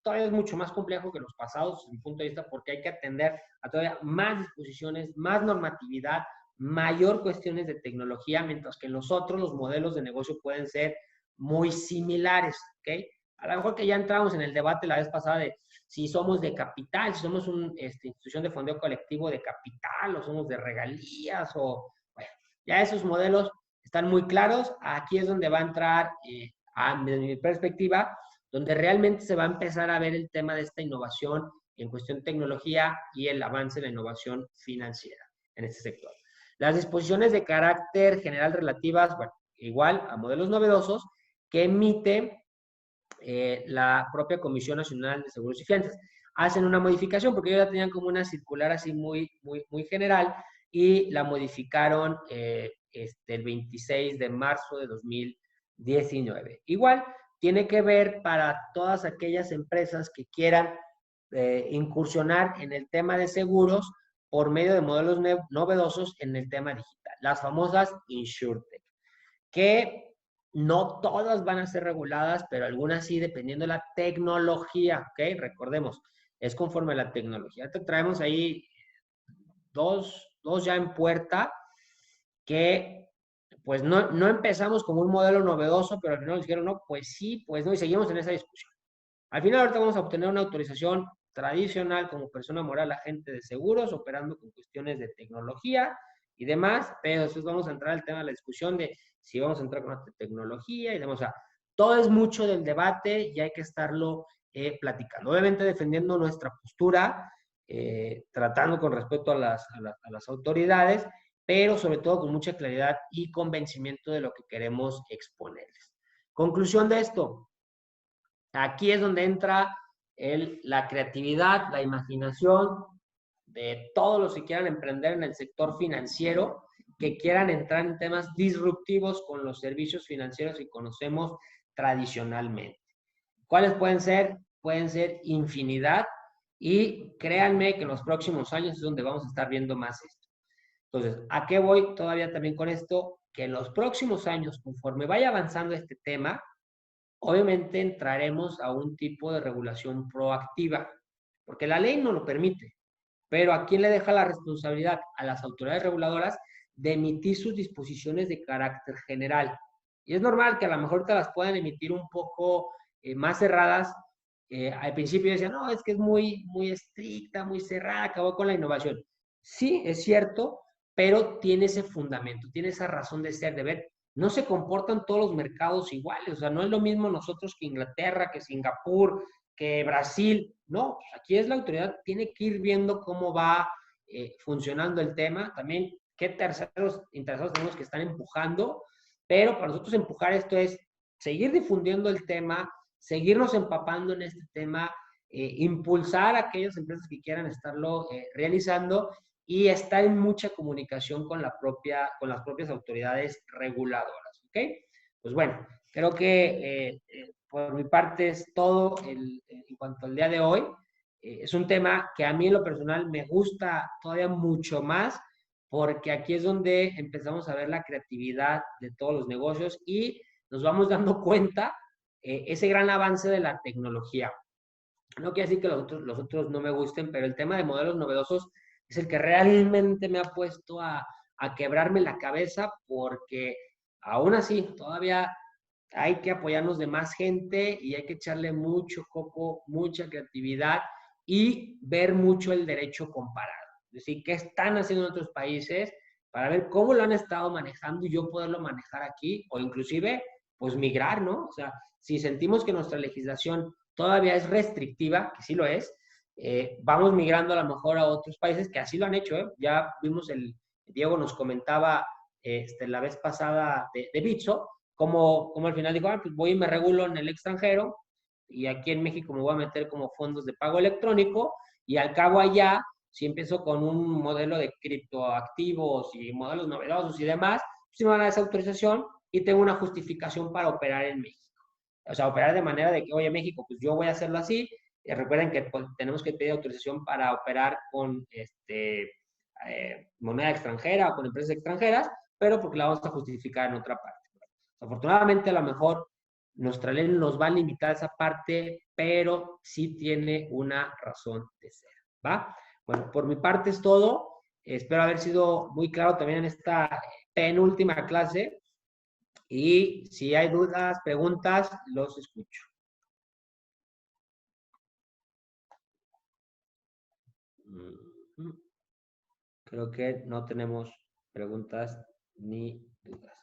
todavía es mucho más complejo que los pasados, desde mi punto de vista, porque hay que atender a todavía más disposiciones, más normatividad, mayor cuestiones de tecnología, mientras que los otros, los modelos de negocio pueden ser muy similares, ¿ok? A lo mejor que ya entramos en el debate la vez pasada de si somos de capital, si somos una institución de fondeo colectivo de capital, o somos de regalías, o, bueno, ya esos modelos están muy claros. Aquí es donde va a entrar, desde mi perspectiva, donde realmente se va a empezar a ver el tema de esta innovación en cuestión de tecnología y el avance de la innovación financiera en este sector. Las disposiciones de carácter general relativas, bueno, igual a modelos novedosos que emite la propia Comisión Nacional de Seguros y Fianzas. Hacen una modificación porque ellos ya tenían como una circular así muy general y la modificaron el 26 de marzo de 2019. Igual, tiene que ver para todas aquellas empresas que quieran incursionar en el tema de seguros por medio de modelos novedosos en el tema digital, las famosas InsurTech, que no todas van a ser reguladas, pero algunas sí, dependiendo de la tecnología, ¿ok? Recordemos, es conforme a la tecnología. Te traemos ahí dos ya en puerta que pues no empezamos como un modelo novedoso, pero al final nos dijeron, no, pues sí, pues no, y seguimos en esa discusión. Al final ahorita vamos a obtener una autorización tradicional como persona moral agente de seguros, operando con cuestiones de tecnología y demás, pero después vamos a entrar al tema de la discusión de si vamos a entrar con otra tecnología y demás. O sea, todo es mucho del debate y hay que estarlo platicando. Obviamente defendiendo nuestra postura, tratando con respeto a las autoridades, pero sobre todo con mucha claridad y convencimiento de lo que queremos exponerles. Conclusión de esto. Aquí es donde entra la creatividad, la imaginación de todos los que quieran emprender en el sector financiero, que quieran entrar en temas disruptivos con los servicios financieros que conocemos tradicionalmente. ¿Cuáles pueden ser? Pueden ser infinidad y créanme que en los próximos años es donde vamos a estar viendo más esto. Entonces, ¿a qué voy todavía también con esto? Que en los próximos años, conforme vaya avanzando este tema, obviamente entraremos a un tipo de regulación proactiva, porque la ley no lo permite, pero ¿a quién le deja la responsabilidad? A las autoridades reguladoras de emitir sus disposiciones de carácter general. Y es normal que a lo mejor te las puedan emitir un poco más cerradas. Al principio decían, no, es que es muy estricta, muy cerrada, acabó con la innovación. Sí, es cierto, pero tiene ese fundamento, tiene esa razón de ser, de ver no se comportan todos los mercados iguales. O sea, no es lo mismo nosotros que Inglaterra, que Singapur, que Brasil. No, aquí es la autoridad, tiene que ir viendo cómo va funcionando el tema. También qué terceros interesados tenemos que están empujando. Pero para nosotros empujar esto es seguir difundiendo el tema, seguirnos empapando en este tema, impulsar a aquellas empresas que quieran estarlo realizando y estar en mucha comunicación con las propias autoridades reguladoras, ¿ok? Pues bueno, creo que por mi parte es todo en cuanto al día de hoy. Es un tema que a mí en lo personal me gusta todavía mucho más porque aquí es donde empezamos a ver la creatividad de todos los negocios y nos vamos dando cuenta ese gran avance de la tecnología. No quiere decir que los otros no me gusten, pero el tema de modelos novedosos es el que realmente me ha puesto a quebrarme la cabeza porque aún así todavía hay que apoyarnos de más gente y hay que echarle mucho coco, mucha creatividad y ver mucho el derecho comparado. Es decir, qué están haciendo en otros países para ver cómo lo han estado manejando y yo poderlo manejar aquí o inclusive pues migrar, ¿no? O sea, si sentimos que nuestra legislación todavía es restrictiva, que sí lo es, vamos migrando a lo mejor a otros países que así lo han hecho, ¿eh? Ya vimos Diego nos comentaba la vez pasada de Bitso, como al final dijo, pues voy y me regulo en el extranjero y aquí en México me voy a meter como fondos de pago electrónico y al cabo allá, si empiezo con un modelo de criptoactivos y modelos novedosos y demás, pues me van a dar esa autorización y tengo una justificación para operar en México. O sea, operar de manera de que, oye, México, pues yo voy a hacerlo así. Recuerden que pues, tenemos que pedir autorización para operar con moneda extranjera o con empresas extranjeras, pero porque la vamos a justificar en otra parte. Afortunadamente, a lo mejor nuestra ley nos va a limitar esa parte, pero sí tiene una razón de ser, ¿va? Bueno, por mi parte es todo. Espero haber sido muy claro también en esta penúltima clase. Y si hay dudas, preguntas, los escucho. Creo que no tenemos preguntas ni dudas.